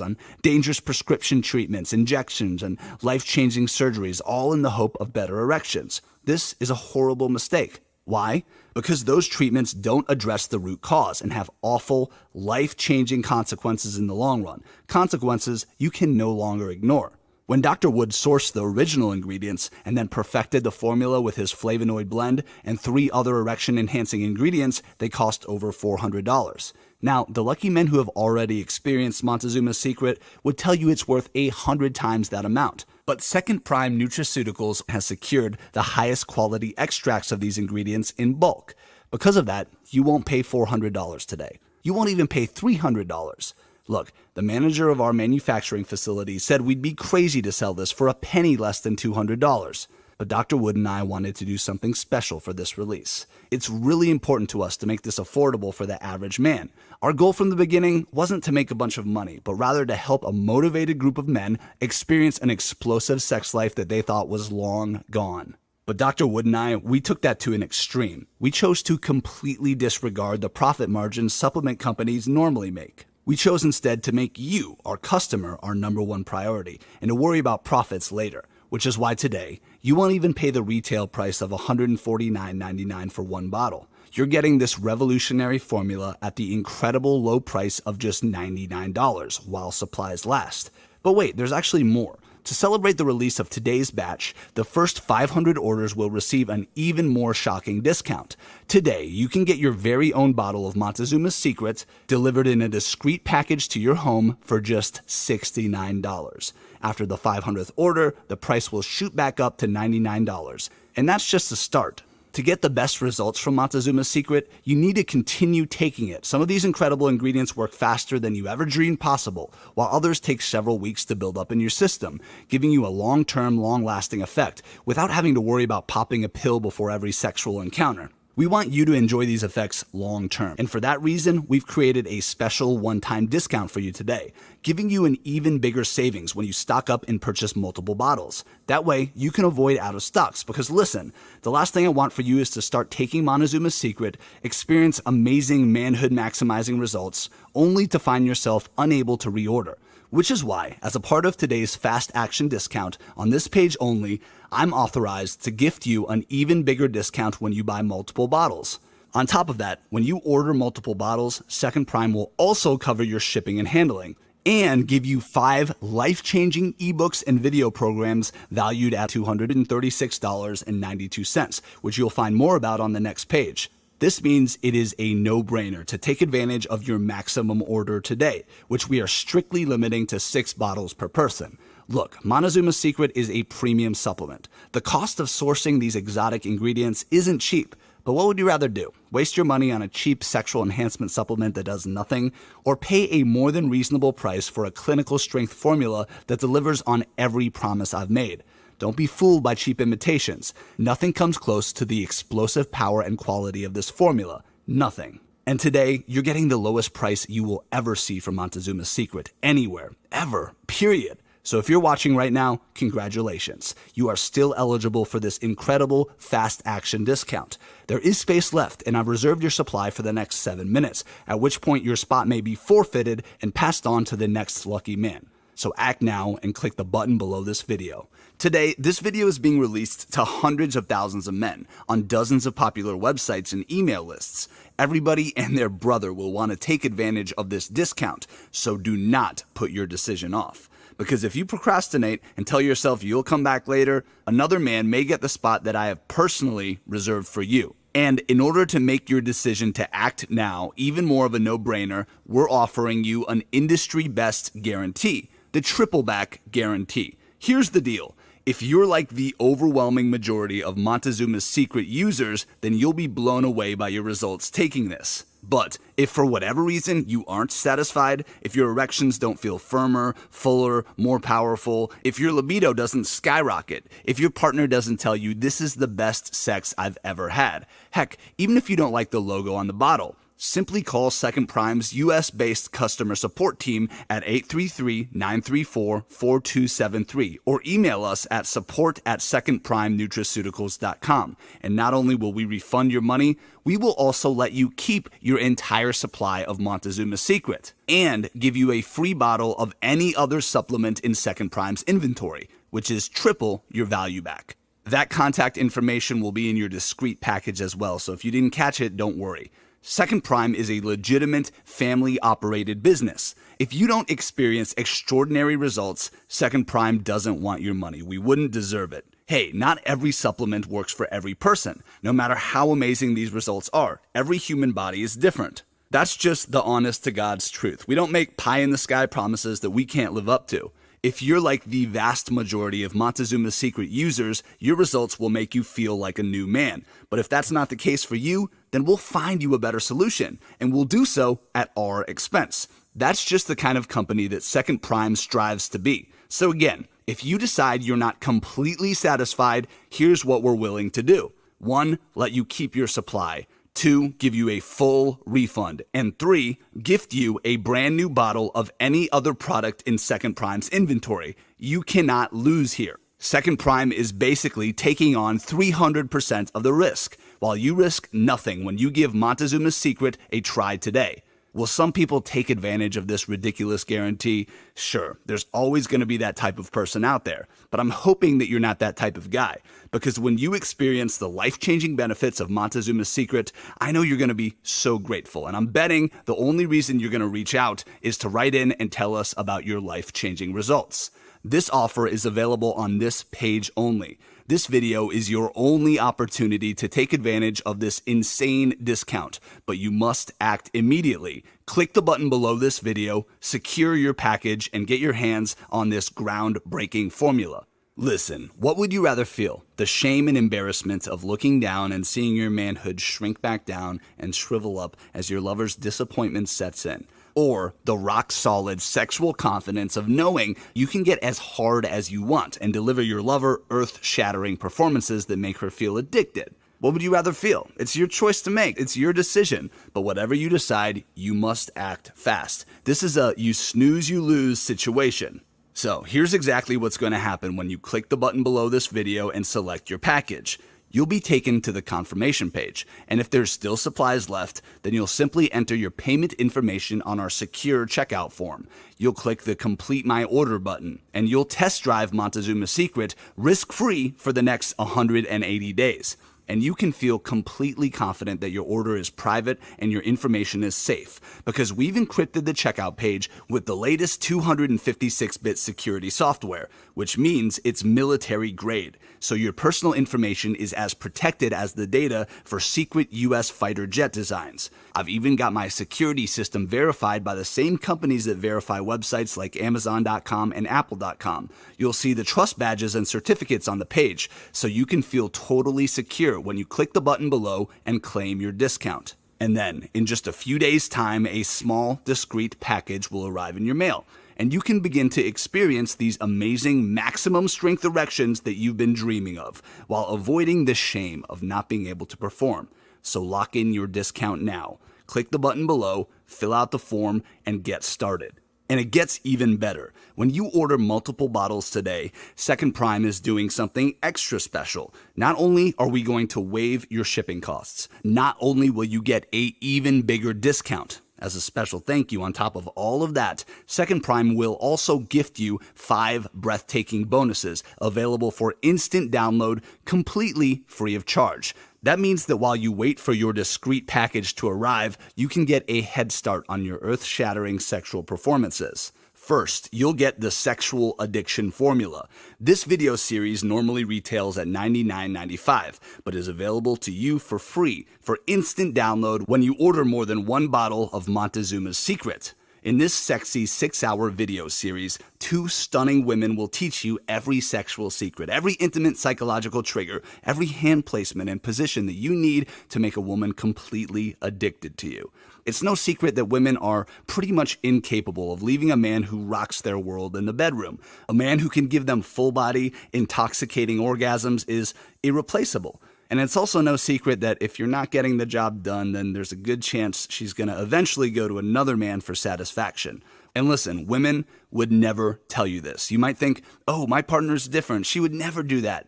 on dangerous prescription treatments, injections, and life-changing surgeries, all in the hope of better erections. This is a horrible mistake. Why? Because those treatments don't address the root cause and have awful, life-changing consequences in the long run. Consequences you can no longer ignore. When Dr. Wood sourced the original ingredients and then perfected the formula with his flavonoid blend and 3 other erection-enhancing ingredients, they cost over $400. Now, the lucky men who have already experienced Montezuma's secret would tell you it's worth 100 times that amount. But Second Prime Nutraceuticals has secured the highest quality extracts of these ingredients in bulk. Because of that, you won't pay $400 today. You won't even pay $300. Look, the manager of our manufacturing facility said we'd be crazy to sell this for a penny less than $200. But Dr. Wood and I wanted to do something special for this release. It's really important to us to make this affordable for the average man. Our goal from the beginning wasn't to make a bunch of money, but rather to help a motivated group of men experience an explosive sex life that they thought was long gone. But Dr. Wood and I, we took that to an extreme. We chose to completely disregard the profit margins supplement companies normally make. We chose instead to make you, our customer, our #1 priority, and to worry about profits later, which is why today, you won't even pay the retail price of $149.99 for one bottle. You're getting this revolutionary formula at the incredible low price of just $99 while supplies last. But wait, there's actually more. To celebrate the release of today's batch, the first 500 orders will receive an even more shocking discount. Today, you can get your very own bottle of Montezuma's Secret delivered in a discreet package to your home for just $69. After the 500th order, the price will shoot back up to $99. And that's just the start. To get the best results from Montezuma's Secret, you need to continue taking it. Some of these incredible ingredients work faster than you ever dreamed possible, while others take several weeks to build up in your system, giving you a long-term, long-lasting effect without having to worry about popping a pill before every sexual encounter. We want you to enjoy these effects long-term, and for that reason, we've created a special one-time discount for you today, giving you an even bigger savings when you stock up and purchase multiple bottles. That way, you can avoid out of stocks, because listen, the last thing I want for you is to start taking Montezuma's Secret, experience amazing manhood-maximizing results, only to find yourself unable to reorder. Which is why, as a part of today's fast action discount, on this page only, I'm authorized to gift you an even bigger discount when you buy multiple bottles. On top of that, when you order multiple bottles, Second Prime will also cover your shipping and handling, and give you 5 life-changing ebooks and video programs valued at $236.92, which you'll find more about on the next page. This means it is a no-brainer to take advantage of your maximum order today, which we are strictly limiting to 6 bottles per person. Look, Montezuma's Secret is a premium supplement. The cost of sourcing these exotic ingredients isn't cheap, But what would you rather do? Waste your money on a cheap sexual enhancement supplement that does nothing, or pay a more than reasonable price for a clinical strength formula that delivers on every promise I've made? Don't be fooled by cheap imitations. Nothing comes close to the explosive power and quality of this formula. Nothing. And today, you're getting the lowest price you will ever see from Montezuma's Secret, anywhere, ever, period. So if you're watching right now, congratulations. You are still eligible for this incredible fast action discount. There is space left, and I've reserved your supply for the next 7 minutes, at which point your spot may be forfeited and passed on to the next lucky man. So act now and click the button below this video. Today, this video is being released to hundreds of thousands of men on dozens of popular websites and email lists. Everybody and their brother will want to take advantage of this discount, so do not put your decision off. Because if you procrastinate and tell yourself you'll come back later, another man may get the spot that I have personally reserved for you. And in order to make your decision to act now even more of a no-brainer, we're offering you an industry best guarantee, the triple back guarantee. Here's the deal. If you're like the overwhelming majority of Montezuma's Secret users, then you'll be blown away by your results taking this. But if for whatever reason you aren't satisfied, if your erections don't feel firmer, fuller, more powerful, if your libido doesn't skyrocket, if your partner doesn't tell you this is the best sex I've ever had, heck, even if you don't like the logo on the bottle, simply call Second Prime's US-based customer support team at 833-934-4273 or email us at support@secondprimenutraceuticals.com. And not only will we refund your money, we will also let you keep your entire supply of Montezuma's Secret and give you a free bottle of any other supplement in Second Prime's inventory, which is triple your value back. That contact information will be in your discreet package as well, so if you didn't catch it, don't worry. Second Prime is a legitimate, family-operated business. If you don't experience extraordinary results, Second Prime doesn't want your money. We wouldn't deserve it. Hey, not every supplement works for every person. No matter how amazing these results are, every human body is different. That's just the honest-to-God's truth. We don't make pie-in-the-sky promises that we can't live up to. If you're like the vast majority of Montezuma's Secret users, your results will make you feel like a new man. But if that's not the case for you, then we'll find you a better solution, and we'll do so at our expense. That's just the kind of company that Second Prime strives to be. So again, if you decide you're not completely satisfied, here's what we're willing to do. 1, let you keep your supply. 2, give you a full refund. And 3, gift you a brand new bottle of any other product in Second Prime's inventory. You cannot lose here. Second Prime is basically taking on 300% of the risk, while you risk nothing when you give Montezuma's Secret a try today. Will some people take advantage of this ridiculous guarantee? Sure, there's always going to be that type of person out there, but I'm hoping that you're not that type of guy, because when you experience the life-changing benefits of Montezuma's Secret, I know you're going to be so grateful, and I'm betting the only reason you're going to reach out is to write in and tell us about your life-changing results. This offer is available on this page only. This video is your only opportunity to take advantage of this insane discount, but you must act immediately. Click the button below this video, secure your package, and get your hands on this groundbreaking formula. Listen, what would you rather feel? The shame and embarrassment of looking down and seeing your manhood shrink back down and shrivel up as your lover's disappointment sets in? Or the rock-solid sexual confidence of knowing you can get as hard as you want and deliver your lover earth-shattering performances that make her feel addicted? What would you rather feel? It's your choice to make. It's your decision. But whatever you decide, you must act fast. This is a you snooze, you lose situation. So here's exactly what's going to happen when you click the button below this video and select your package. You'll be taken to the confirmation page, and if there's still supplies left, then you'll simply enter your payment information on our secure checkout form. You'll click the Complete My Order button, and you'll test drive Montezuma's Secret risk-free for the next 180 days. And you can feel completely confident that your order is private and your information is safe, because we've encrypted the checkout page with the latest 256-bit security software, which means it's military grade, so your personal information is as protected as the data for secret US fighter jet designs. I've even got my security system verified by the same companies that verify websites like Amazon.com and Apple.com. You'll see the trust badges and certificates on the page, so you can feel totally secure here when you click the button below and claim your discount. And then, in just a few days' time, a small, discreet package will arrive in your mail, and you can begin to experience these amazing maximum strength erections that you've been dreaming of, while avoiding the shame of not being able to perform. So lock in your discount now. Click the button below, fill out the form, and get started. And it gets even better. When you order multiple bottles today, Second Prime is doing something extra special. Not only are we going to waive your shipping costs, not only will you get an even bigger discount. As a special thank you on top of all of that, Second Prime will also gift you 5 breathtaking bonuses available for instant download completely free of charge. That means that while you wait for your discreet package to arrive, you can get a head start on your earth-shattering sexual performances. First, you'll get the Sexual Addiction Formula. This video series normally retails at $99.95, but is available to you for free for instant download when you order more than 1 bottle of Montezuma's Secret. In this sexy 6-hour video series, 2 stunning women will teach you every sexual secret, every intimate psychological trigger, every hand placement and position that you need to make a woman completely addicted to you. It's no secret that women are pretty much incapable of leaving a man who rocks their world in the bedroom. A man who can give them full-body, intoxicating orgasms is irreplaceable. And it's also no secret that if you're not getting the job done, then there's a good chance she's going to eventually go to another man for satisfaction. And listen, women would never tell you this. You might think, oh, my partner's different. She would never do that.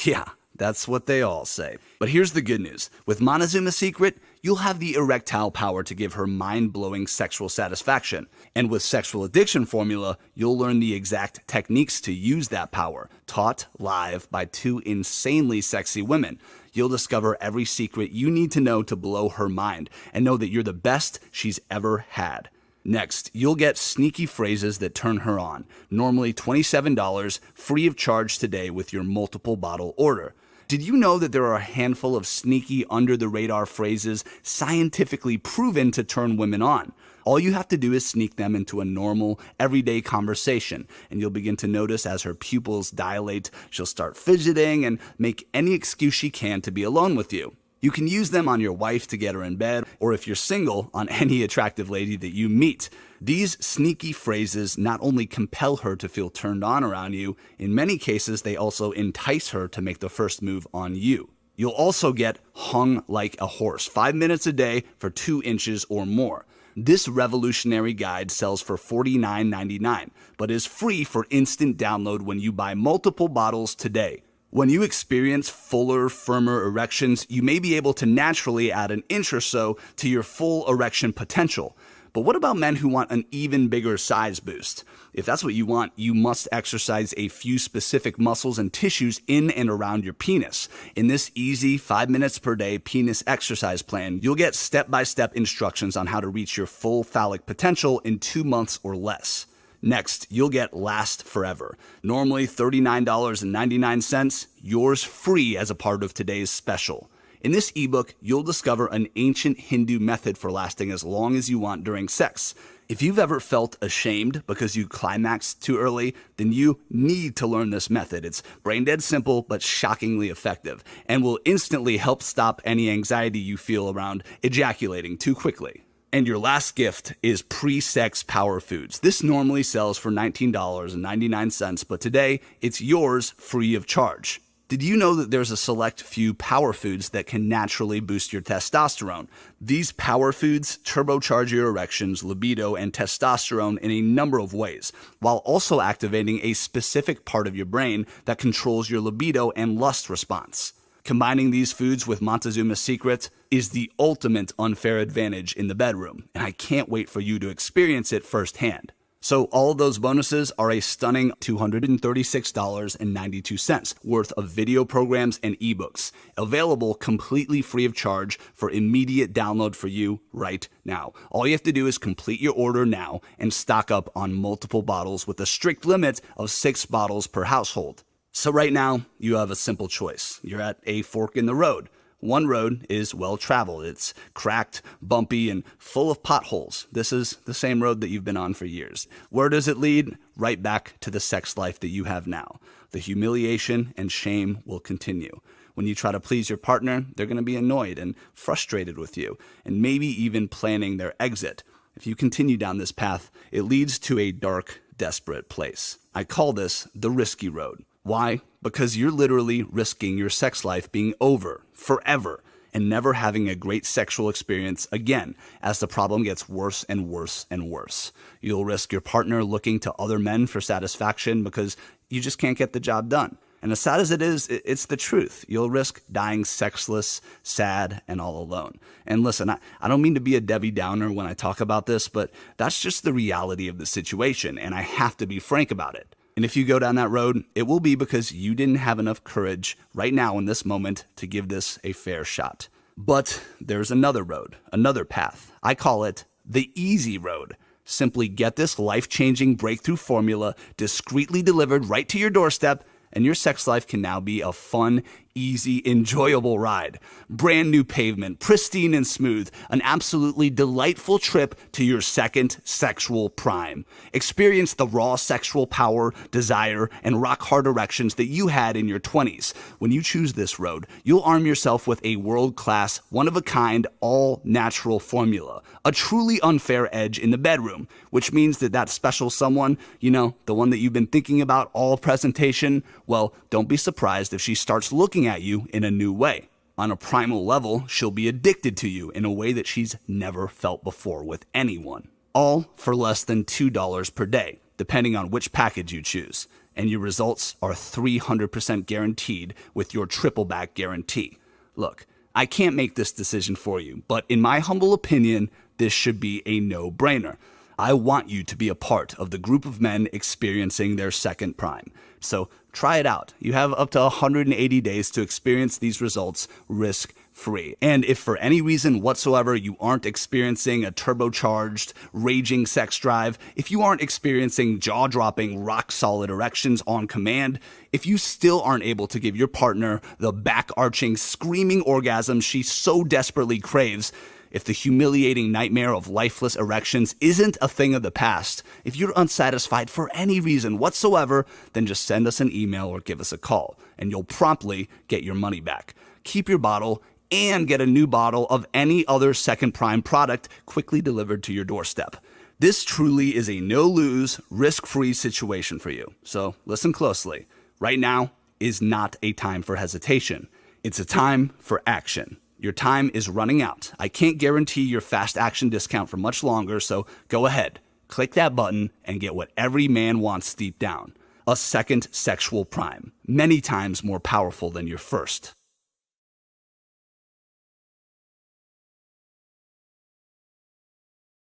Yeah, that's what they all say. But here's the good news. With Montezuma's Secret, you'll have the erectile power to give her mind-blowing sexual satisfaction. And with Sexual Addiction Formula, you'll learn the exact techniques to use that power, taught live by 2 insanely sexy women. You'll discover every secret you need to know to blow her mind, and know that you're the best she's ever had. Next, you'll get sneaky phrases that turn her on, normally $27, free of charge today with your multiple bottle order. Did you know that there are a handful of sneaky under-the-radar phrases scientifically proven to turn women on? All you have to do is sneak them into a normal, everyday conversation, and you'll begin to notice as her pupils dilate, she'll start fidgeting and make any excuse she can to be alone with you. You can use them on your wife to get her in bed, or if you're single, on any attractive lady that you meet. These sneaky phrases not only compel her to feel turned on around you, in many cases they also entice her to make the first move on you. You'll also get hung like a horse, 5 minutes a day for 2 inches or more. This revolutionary guide sells for $49.99, but is free for instant download when you buy multiple bottles today. When you experience fuller, firmer erections, you may be able to naturally add an inch or so to your full erection potential. But what about men who want an even bigger size boost? If that's what you want, you must exercise a few specific muscles and tissues in and around your penis. In this easy 5 minutes per day penis exercise plan, you'll get step-by-step instructions on how to reach your full phallic potential in 2 months or less. Next, you'll get Last Forever. Normally $39.99, yours free as a part of today's special. In this ebook, you'll discover an ancient Hindu method for lasting as long as you want during sex. If you've ever felt ashamed because you climaxed too early, then you need to learn this method. It's brain dead simple, but shockingly effective, and will instantly help stop any anxiety you feel around ejaculating too quickly. And your last gift is pre-sex power foods. This normally sells for $19.99, but today it's yours free of charge. Did you know that there's a select few power foods that can naturally boost your testosterone? These power foods turbocharge your erections, libido, and testosterone in a number of ways, while also activating a specific part of your brain that controls your libido and lust response. Combining these foods with Montezuma's Secret is the ultimate unfair advantage in the bedroom, and I can't wait for you to experience it firsthand. So all of those bonuses are a stunning $236.92 worth of video programs and ebooks, available completely free of charge for immediate download for you right now. All you have to do is complete your order now and stock up on multiple bottles with a strict limit of 6 bottles per household. So right now, you have a simple choice. You're at a fork in the road. One road is well-traveled. It's cracked, bumpy, and full of potholes. This is the same road that you've been on for years. Where does it lead? Right back to the sex life that you have now. The humiliation and shame will continue. When you try to please your partner, they're going to be annoyed and frustrated with you, and maybe even planning their exit. If you continue down this path, it leads to a dark, desperate place. I call this the risky road. Why? Because you're literally risking your sex life being over forever and never having a great sexual experience again as the problem gets worse and worse and worse. You'll risk your partner looking to other men for satisfaction because you just can't get the job done. And as sad as it is, it's the truth. You'll risk dying sexless, sad, and all alone. And listen, I don't mean to be a Debbie Downer when I talk about this, but that's just the reality of the situation, and I have to be frank about it. And if you go down that road, it will be because you didn't have enough courage right now in this moment to give this a fair shot. But there's another road, another path. I call it the easy road. Simply get this life-changing breakthrough formula discreetly delivered right to your doorstep, and your sex life can now be a fun, easy, enjoyable ride. Brand new pavement, pristine and smooth, an absolutely delightful trip to your second sexual prime. Experience the raw sexual power, desire, and rock-hard erections that you had in your 20s. When you choose this road, you'll arm yourself with a world-class, one-of-a-kind, all-natural formula. A truly unfair edge in the bedroom, which means that special someone, the one that you've been thinking about all presentation, well, don't be surprised if she starts looking at you in a new way. On a primal level, she'll be addicted to you in a way that she's never felt before with anyone. All for less than $2 per day, depending on which package you choose. And your results are 300% guaranteed with your triple back guarantee. Look, I can't make this decision for you, but in my humble opinion, this should be a no-brainer. I want you to be a part of the group of men experiencing their second prime. So try it out. You have up to 180 days to experience these results risk-free. And if for any reason whatsoever you aren't experiencing a turbocharged, raging sex drive, if you aren't experiencing jaw-dropping, rock-solid erections on command, if you still aren't able to give your partner the back-arching, screaming orgasm she so desperately craves, if the humiliating nightmare of lifeless erections isn't a thing of the past, if you're unsatisfied for any reason whatsoever, then just send us an email or give us a call, and you'll promptly get your money back. Keep your bottle and get a new bottle of any other Second Prime product quickly delivered to your doorstep. This truly is a no-lose, risk-free situation for you. So listen closely. Right now is not a time for hesitation. It's a time for action. Your time is running out. I can't guarantee your fast action discount for much longer, so go ahead. Click that button and get what every man wants deep down. A second sexual prime, many times more powerful than your first.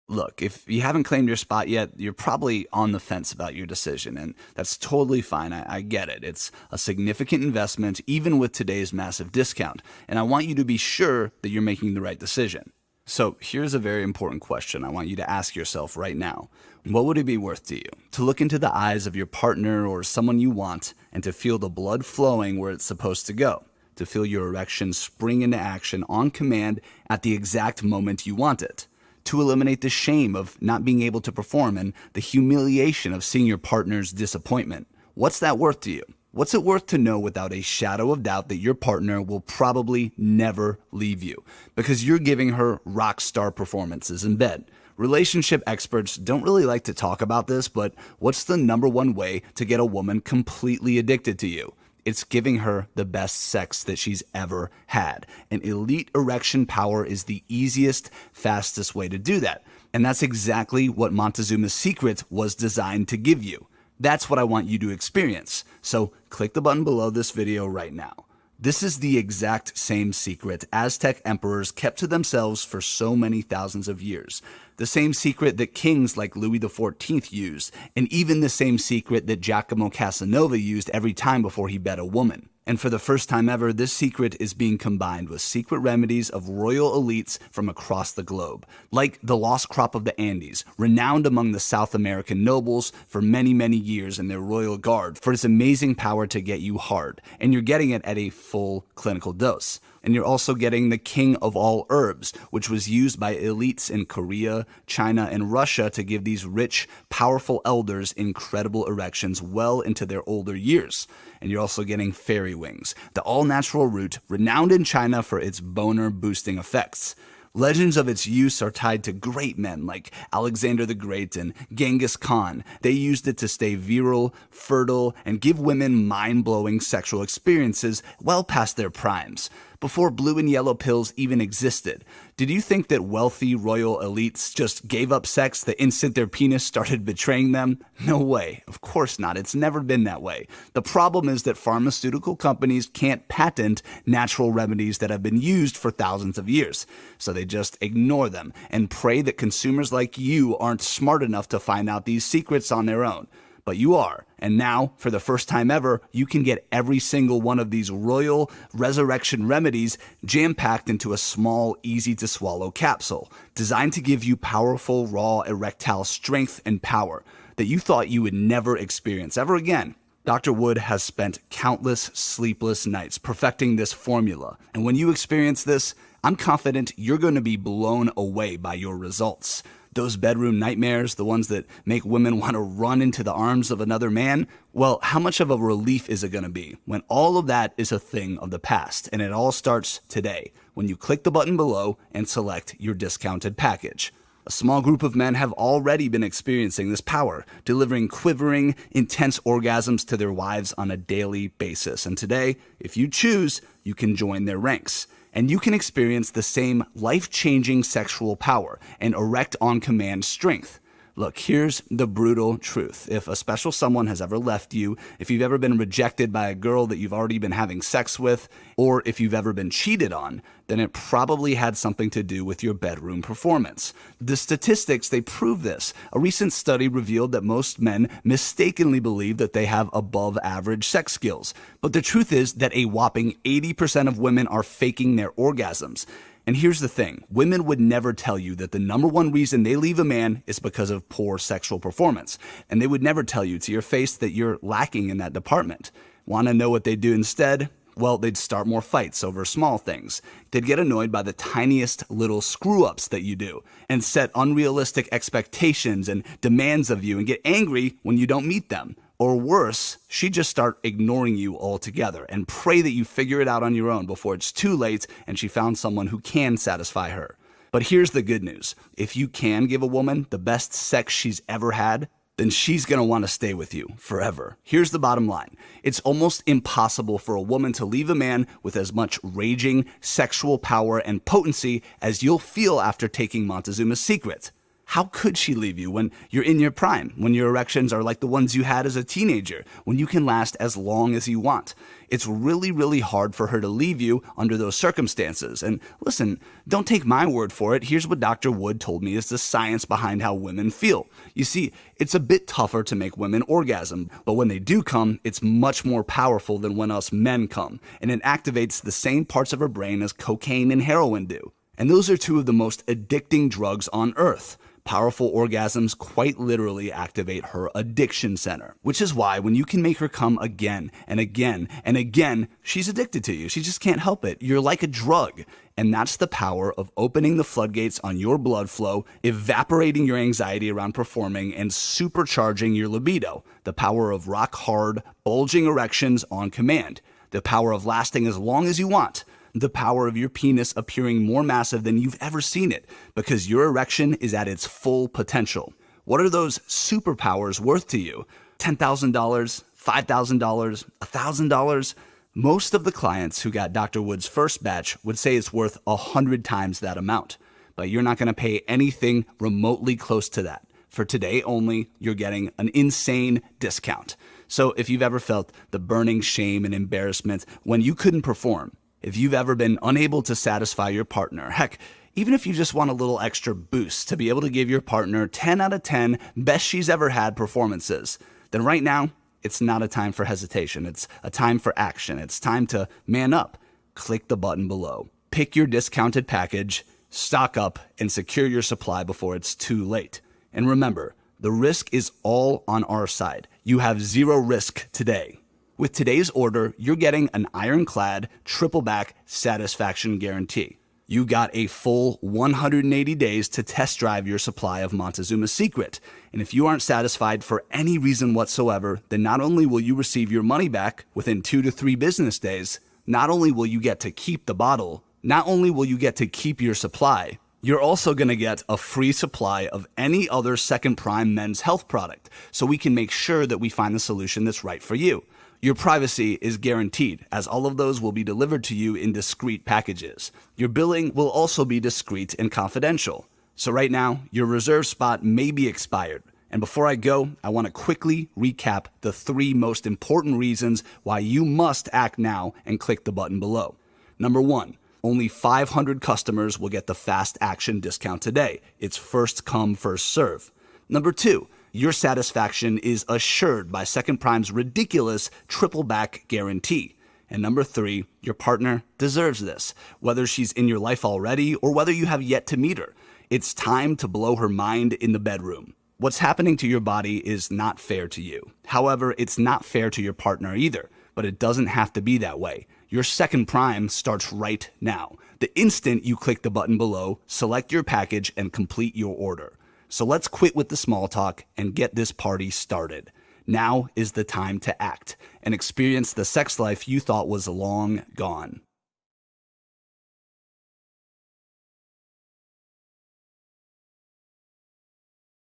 Look, if you haven't claimed your spot yet, you're probably on the fence about your decision, and that's totally fine. I get it. It's a significant investment, even with today's massive discount, and I want you to be sure that you're making the right decision. So here's a very important question I want you to ask yourself right now. What would it be worth to you? To look into the eyes of your partner or someone you want and to feel the blood flowing where it's supposed to go? To feel your erection spring into action on command at the exact moment you want it? To eliminate the shame of not being able to perform and the humiliation of seeing your partner's disappointment? What's that worth to you? What's it worth to know without a shadow of doubt that your partner will probably never leave you because you're giving her rock star performances in bed? Relationship experts don't really like to talk about this, but what's the number one way to get a woman completely addicted to you? It's giving her the best sex that she's ever had. And elite erection power is the easiest, fastest way to do that. And that's exactly what Montezuma's secret was designed to give you. That's what I want you to experience. So click the button below this video right now. This is the exact same secret Aztec emperors kept to themselves for so many thousands of years. The same secret that kings like Louis XIV used, and even the same secret that Giacomo Casanova used every time before he bed a woman. And for the first time ever, this secret is being combined with secret remedies of royal elites from across the globe, like the lost crop of the Andes, renowned among the South American nobles for many, many years in their royal guard for its amazing power to get you hard, and you're getting it at a full clinical dose. And you're also getting the king of all herbs, which was used by elites in Korea, China, and Russia to give these rich, powerful elders incredible erections well into their older years. And you're also getting fairy wings, the all-natural root renowned in China for its boner-boosting effects. Legends of its use are tied to great men like Alexander the Great and Genghis Khan. They used it to stay virile, fertile, and give women mind-blowing sexual experiences well past their primes, before blue and yellow pills even existed. Did you think that wealthy royal elites just gave up sex the instant their penis started betraying them? No way. Of course not. It's never been that way. The problem is that pharmaceutical companies can't patent natural remedies that have been used for thousands of years. So they just ignore them and pray that consumers like you aren't smart enough to find out these secrets on their own. But you are. And now, for the first time ever, you can get every single one of these royal resurrection remedies jam-packed into a small, easy-to-swallow capsule, designed to give you powerful, raw, erectile strength and power that you thought you would never experience ever again. Dr. Wood has spent countless sleepless nights perfecting this formula. And when you experience this, I'm confident you're going to be blown away by your results. Those bedroom nightmares, the ones that make women want to run into the arms of another man, well, how much of a relief is it going to be when all of that is a thing of the past? And it all starts today when you click the button below and select your discounted package. A small group of men have already been experiencing this power, delivering quivering, intense orgasms to their wives on a daily basis. And today, if you choose, you can join their ranks. And you can experience the same life-changing sexual power and erect on-command strength. Look, here's the brutal truth. If a special someone has ever left you, if you've ever been rejected by a girl that you've already been having sex with, or if you've ever been cheated on, then it probably had something to do with your bedroom performance. The statistics, they prove this. A recent study revealed that most men mistakenly believe that they have above average sex skills. But the truth is that a whopping 80% of women are faking their orgasms. And here's the thing, women would never tell you that the number one reason they leave a man is because of poor sexual performance. And they would never tell you to your face that you're lacking in that department. Want to know what they'd do instead? Well, they'd start more fights over small things. They'd get annoyed by the tiniest little screw-ups that you do and set unrealistic expectations and demands of you and get angry when you don't meet them. Or worse, she'd just start ignoring you altogether and pray that you figure it out on your own before it's too late and she found someone who can satisfy her. But here's the good news. If you can give a woman the best sex she's ever had, then she's going to want to stay with you forever. Here's the bottom line. It's almost impossible for a woman to leave a man with as much raging sexual power and potency as you'll feel after taking Montezuma's secret. How could she leave you when you're in your prime, when your erections are like the ones you had as a teenager, when you can last as long as you want? It's really, really hard for her to leave you under those circumstances. And listen, don't take my word for it. Here's what Dr. Wood told me is the science behind how women feel. You see, it's a bit tougher to make women orgasm, but when they do come, it's much more powerful than when us men come. And it activates the same parts of her brain as cocaine and heroin do. And those are two of the most addicting drugs on earth. Powerful orgasms quite literally activate her addiction center, which is why when you can make her come again and again and again, she's addicted to you. She just can't help it. You're like a drug. And that's the power of opening the floodgates on your blood flow, evaporating your anxiety around performing, and supercharging your libido. The power of rock hard, bulging erections on command. The power of lasting as long as you want. The power of your penis appearing more massive than you've ever seen it because your erection is at its full potential. What are those superpowers worth to you? $10,000, $5,000, $1,000? Most of the clients who got Dr. Wood's first batch would say it's worth 100 times that amount. But you're not going to pay anything remotely close to that. For today only, you're getting an insane discount. So if you've ever felt the burning shame and embarrassment when you couldn't perform, if you've ever been unable to satisfy your partner, heck, even if you just want a little extra boost to be able to give your partner 10 out of 10 best she's ever had performances, then right now, it's not a time for hesitation. It's a time for action. It's time to man up. Click the button below. Pick your discounted package, stock up, and secure your supply before it's too late. And remember, the risk is all on our side. You have zero risk today. With today's order, you're getting an ironclad, triple-back satisfaction guarantee. You got a full 180 days to test drive your supply of Montezuma Secret. And if you aren't satisfied for any reason whatsoever, then not only will you receive your money back within 2 to 3 business days, not only will you get to keep the bottle, not only will you get to keep your supply, you're also going to get a free supply of any other Second Prime men's health product, so we can make sure that we find the solution that's right for you. Your privacy is guaranteed, as all of those will be delivered to you in discreet packages. Your billing will also be discreet and confidential. So right now, your reserve spot may be expired. And before I go, I want to quickly recap the 3 most important reasons why you must act now and click the button below. Number 1, only 500 customers will get the fast action discount today. It's first come, first serve. Number 2, your satisfaction is assured by Second Prime's ridiculous triple-back guarantee. And number 3, your partner deserves this, whether she's in your life already or whether you have yet to meet her. It's time to blow her mind in the bedroom. What's happening to your body is not fair to you. However, it's not fair to your partner either, but it doesn't have to be that way. Your Second Prime starts right now. The instant you click the button below, select your package, and complete your order. So let's quit with the small talk and get this party started. Now is the time to act and experience the sex life you thought was long gone.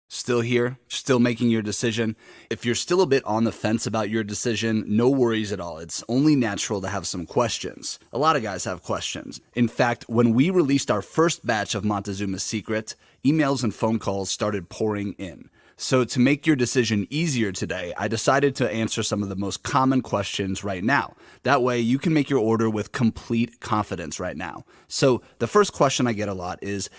Still here? Still making your decision? If you're still a bit on the fence about your decision, no worries at all. It's only natural to have some questions. A lot of guys have questions. In fact, when we released our first batch of Montezuma Secret, emails and phone calls started pouring in. So to make your decision easier today, I decided to answer some of the most common questions right now. That way you can make your order with complete confidence right now. So the first question I get a lot is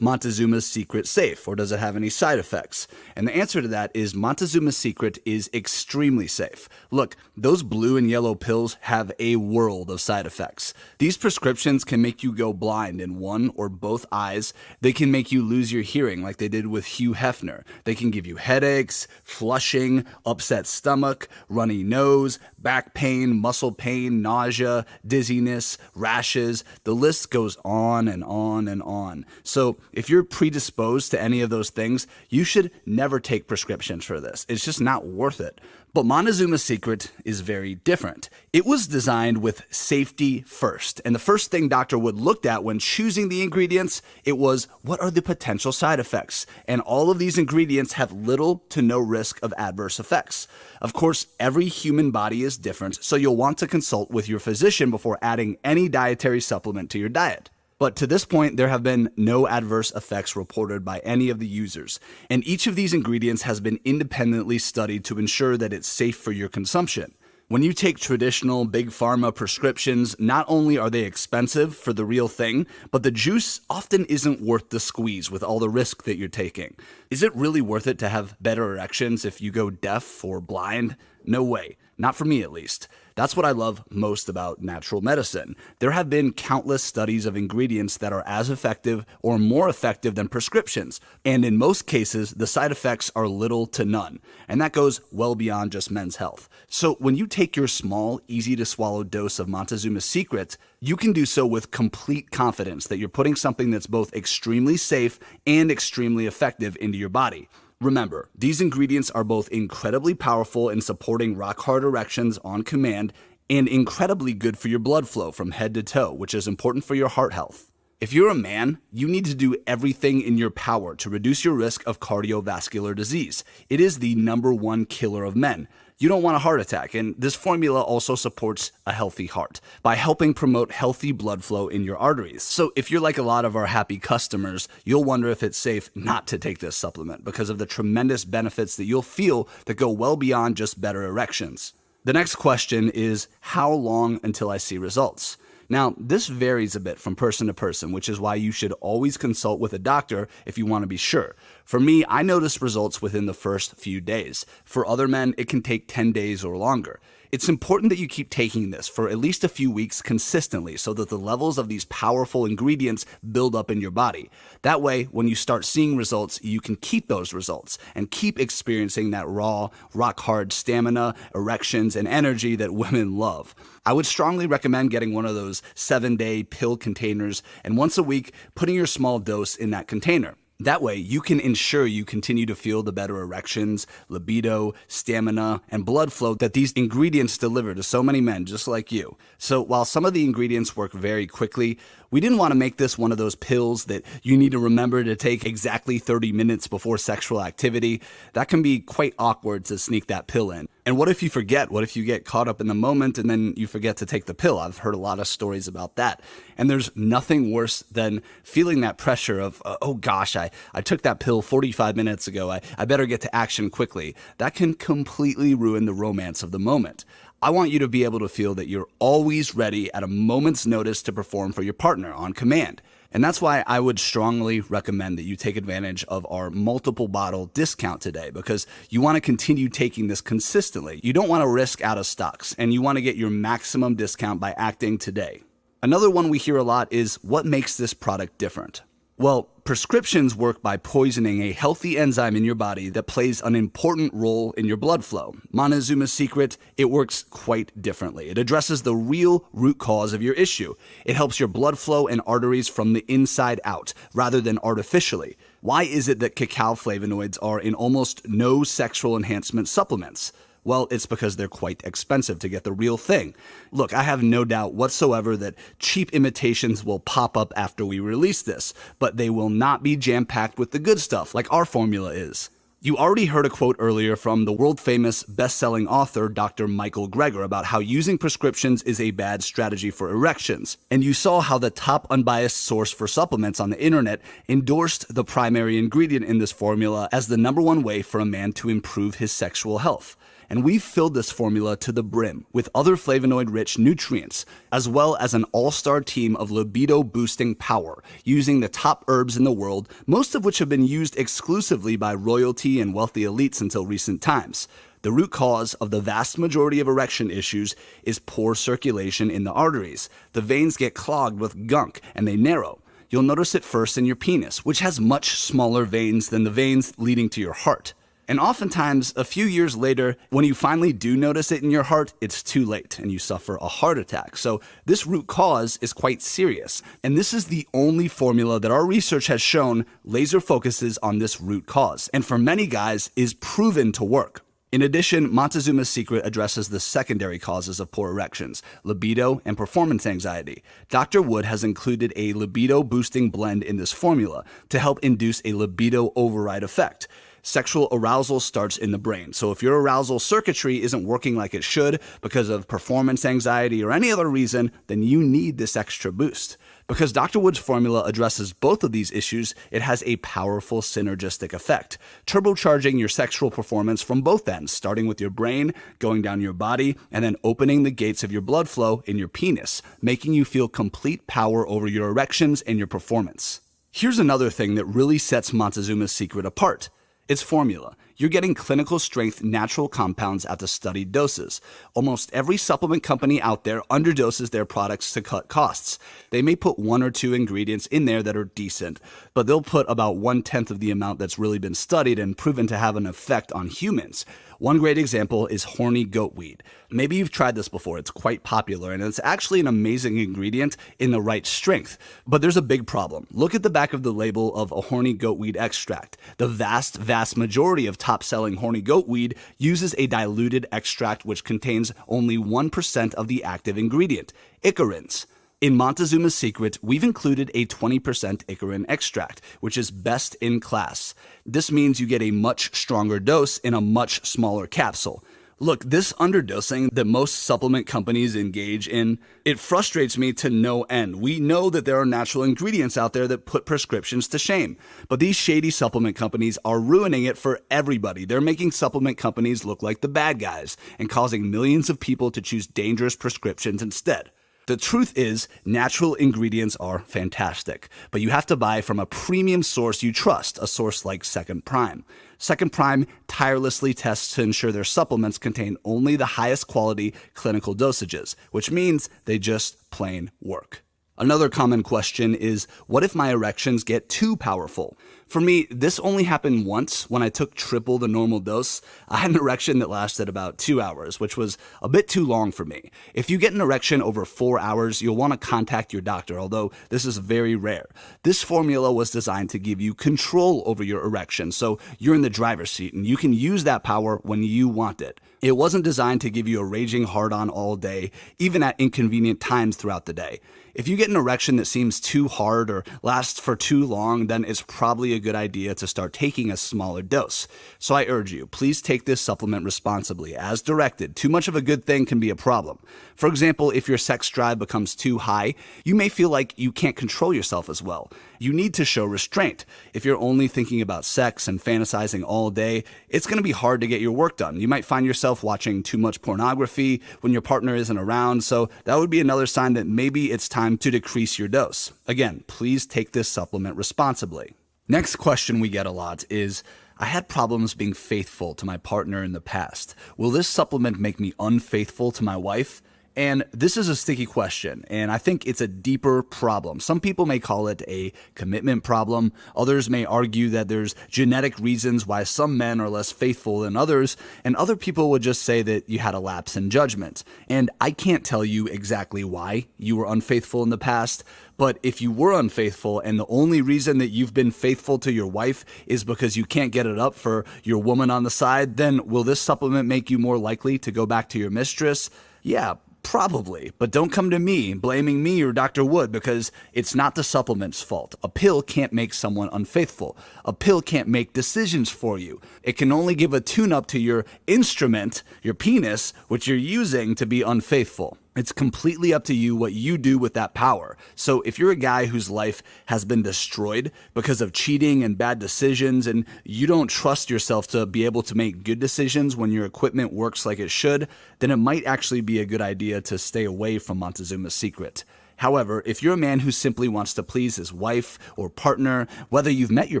Montezuma's Secret safe, or does it have any side effects? And the answer to that is Montezuma's Secret is extremely safe. Look, those blue and yellow pills have a world of side effects. These prescriptions can make you go blind in one or both eyes. They can make you lose your hearing like they did with Hugh Hefner. They can give you headaches, flushing, upset stomach, runny nose, back pain, muscle pain, nausea, dizziness, rashes. The list goes on and on and on. So if you're predisposed to any of those things, you should never take prescriptions for this. It's just not worth it. But Montezuma's Secret is very different. It was designed with safety first. And the first thing Dr. Wood looked at when choosing the ingredients, it was, what are the potential side effects? And all of these ingredients have little to no risk of adverse effects. Of course, every human body is different, so you'll want to consult with your physician before adding any dietary supplement to your diet. But to this point, there have been no adverse effects reported by any of the users, and each of these ingredients has been independently studied to ensure that it's safe for your consumption. When you take traditional big pharma prescriptions, not only are they expensive for the real thing, but the juice often isn't worth the squeeze with all the risk that you're taking. Is it really worth it to have better erections if you go deaf or blind? No way. Not for me, at least. That's what I love most about natural medicine. There have been countless studies of ingredients that are as effective or more effective than prescriptions. And in most cases, the side effects are little to none. And that goes well beyond just men's health. So when you take your small, easy to swallow dose of Montezuma's Secret, you can do so with complete confidence that you're putting something that's both extremely safe and extremely effective into your body. Remember, these ingredients are both incredibly powerful in supporting rock-hard erections on command and incredibly good for your blood flow from head to toe, which is important for your heart health. If you're a man, you need to do everything in your power to reduce your risk of cardiovascular disease. It is the #1 killer of men. You don't want a heart attack, and this formula also supports a healthy heart by helping promote healthy blood flow in your arteries. So if you're like a lot of our happy customers, you'll wonder if it's safe not to take this supplement because of the tremendous benefits that you'll feel that go well beyond just better erections. The next question is, how long until I see results? Now, this varies a bit from person to person, which is why you should always consult with a doctor if you want to be sure. For me, I notice results within the first few days. For other men, it can take 10 days or longer. It's important that you keep taking this for at least a few weeks consistently so that the levels of these powerful ingredients build up in your body. That way, when you start seeing results, you can keep those results and keep experiencing that raw, rock-hard stamina, erections, and energy that women love. I would strongly recommend getting one of those 7-day pill containers and once a week putting your small dose in that container. That way, you can ensure you continue to feel the better erections, libido, stamina, and blood flow that these ingredients deliver to so many men just like you. So while some of the ingredients work very quickly, we didn't want to make this one of those pills that you need to remember to take exactly 30 minutes before sexual activity. That can be quite awkward to sneak that pill in. And what if you forget? What if you get caught up in the moment and then you forget to take the pill? I've heard a lot of stories about that. And there's nothing worse than feeling that pressure of, oh gosh, I took that pill 45 minutes ago. I better get to action quickly. That can completely ruin the romance of the moment. I want you to be able to feel that you're always ready at a moment's notice to perform for your partner on command. And that's why I would strongly recommend that you take advantage of our multiple bottle discount today, because you want to continue taking this consistently. You don't want to risk out of stocks, and you want to get your maximum discount by acting today. Another one we hear a lot is, what makes this product different? Well, prescriptions work by poisoning a healthy enzyme in your body that plays an important role in your blood flow. Montezuma's secret, it works quite differently. It addresses the real root cause of your issue. It helps your blood flow and arteries from the inside out, rather than artificially. Why is it that cacao flavonoids are in almost no sexual enhancement supplements? Well, it's because they're quite expensive to get the real thing. Look, I have no doubt whatsoever that cheap imitations will pop up after we release this, but they will not be jam-packed with the good stuff like our formula is. You already heard a quote earlier from the world-famous best-selling author Dr. Michael Greger about how using prescriptions is a bad strategy for erections. And you saw how the top unbiased source for supplements on the internet endorsed the primary ingredient in this formula as the #1 way for a man to improve his sexual health. And we've filled this formula to the brim with other flavonoid-rich nutrients, as well as an all-star team of libido-boosting power, using the top herbs in the world, most of which have been used exclusively by royalty and wealthy elites until recent times. The root cause of the vast majority of erection issues is poor circulation in the arteries. The veins get clogged with gunk and they narrow. You'll notice it first in your penis, which has much smaller veins than the veins leading to your heart. And oftentimes, a few years later, when you finally do notice it in your heart, it's too late and you suffer a heart attack. So this root cause is quite serious. And this is the only formula that our research has shown laser focuses on this root cause. And for many guys, is proven to work. In addition, Montezuma's secret addresses the secondary causes of poor erections, libido and performance anxiety. Dr. Wood has included a libido-boosting blend in this formula to help induce a libido override effect. Sexual arousal starts in the brain. So if your arousal circuitry isn't working like it should because of performance anxiety or any other reason, then you need this extra boost. Because Dr. Wood's formula addresses both of these issues, it has a powerful synergistic effect, turbocharging your sexual performance from both ends, starting with your brain, going down your body, and then opening the gates of your blood flow in your penis, making you feel complete power over your erections and your performance. Here's another thing that really sets Montezuma's secret apart. Its formula. You're getting clinical strength natural compounds at the studied doses. Almost every supplement company out there underdoses their products to cut costs. They may put 1 or 2 ingredients in there that are decent, but they'll put about 1/10 of the amount that's really been studied and proven to have an effect on humans. One great example is horny goat weed. Maybe you've tried this before. It's quite popular, and it's actually an amazing ingredient in the right strength. But there's a big problem. Look at the back of the label of a horny goat weed extract. The vast majority of top-selling horny goat weed uses a diluted extract which contains only 1% of the active ingredient, icarin's. In Montezuma's secret, we've included a 20% icarin extract, which is best in class. This means you get a much stronger dose in a much smaller capsule. Look, this underdosing that most supplement companies engage in, it frustrates me to no end. We know that there are natural ingredients out there that put prescriptions to shame, but these shady supplement companies are ruining it for everybody. They're making supplement companies look like the bad guys and causing millions of people to choose dangerous prescriptions instead. The truth is, natural ingredients are fantastic, but you have to buy from a premium source you trust, a source like Second Prime. Second Prime tirelessly tests to ensure their supplements contain only the highest quality clinical dosages, which means they just plain work. Another common question is, what if my erections get too powerful? For me, this only happened once when I took triple the normal dose. I had an erection that lasted about 2 hours, which was a bit too long for me. If you get an erection over 4 hours, you'll want to contact your doctor, although this is very rare. This formula was designed to give you control over your erection, so you're in the driver's seat and you can use that power when you want it. It wasn't designed to give you a raging hard-on all day, even at inconvenient times throughout the day. If you get an erection that seems too hard or lasts for too long, then it's probably a good idea to start taking a smaller dose. So I urge you, please take this supplement responsibly, as directed. Too much of a good thing can be a problem. For example, if your sex drive becomes too high, you may feel like you can't control yourself as well. You need to show restraint. If you're only thinking about sex and fantasizing all day, it's going to be hard to get your work done. You might find yourself watching too much pornography when your partner isn't around, so that would be another sign that maybe it's time to decrease your dose. Again, please take this supplement responsibly. Next question we get a lot is, I had problems being faithful to my partner in the past. Will this supplement make me unfaithful to my wife? And this is a sticky question, and I think it's a deeper problem. Some people may call it a commitment problem. Others may argue that there's genetic reasons why some men are less faithful than others, and other people would just say that you had a lapse in judgment. And I can't tell you exactly why you were unfaithful in the past, but if you were unfaithful and the only reason that you've been faithful to your wife is because you can't get it up for your woman on the side, then will this supplement make you more likely to go back to your mistress? Yeah, probably, but don't come to me blaming me or Dr. Wood, because it's not the supplement's fault. A pill can't make someone unfaithful. A pill can't make decisions for you. It can only give a tune-up to your instrument, your penis, which you're using to be unfaithful. It's completely up to you what you do with that power. So if you're a guy whose life has been destroyed because of cheating and bad decisions, and you don't trust yourself to be able to make good decisions when your equipment works like it should, then it might actually be a good idea to stay away from Montezuma's secret. However, if you're a man who simply wants to please his wife or partner, whether you've met your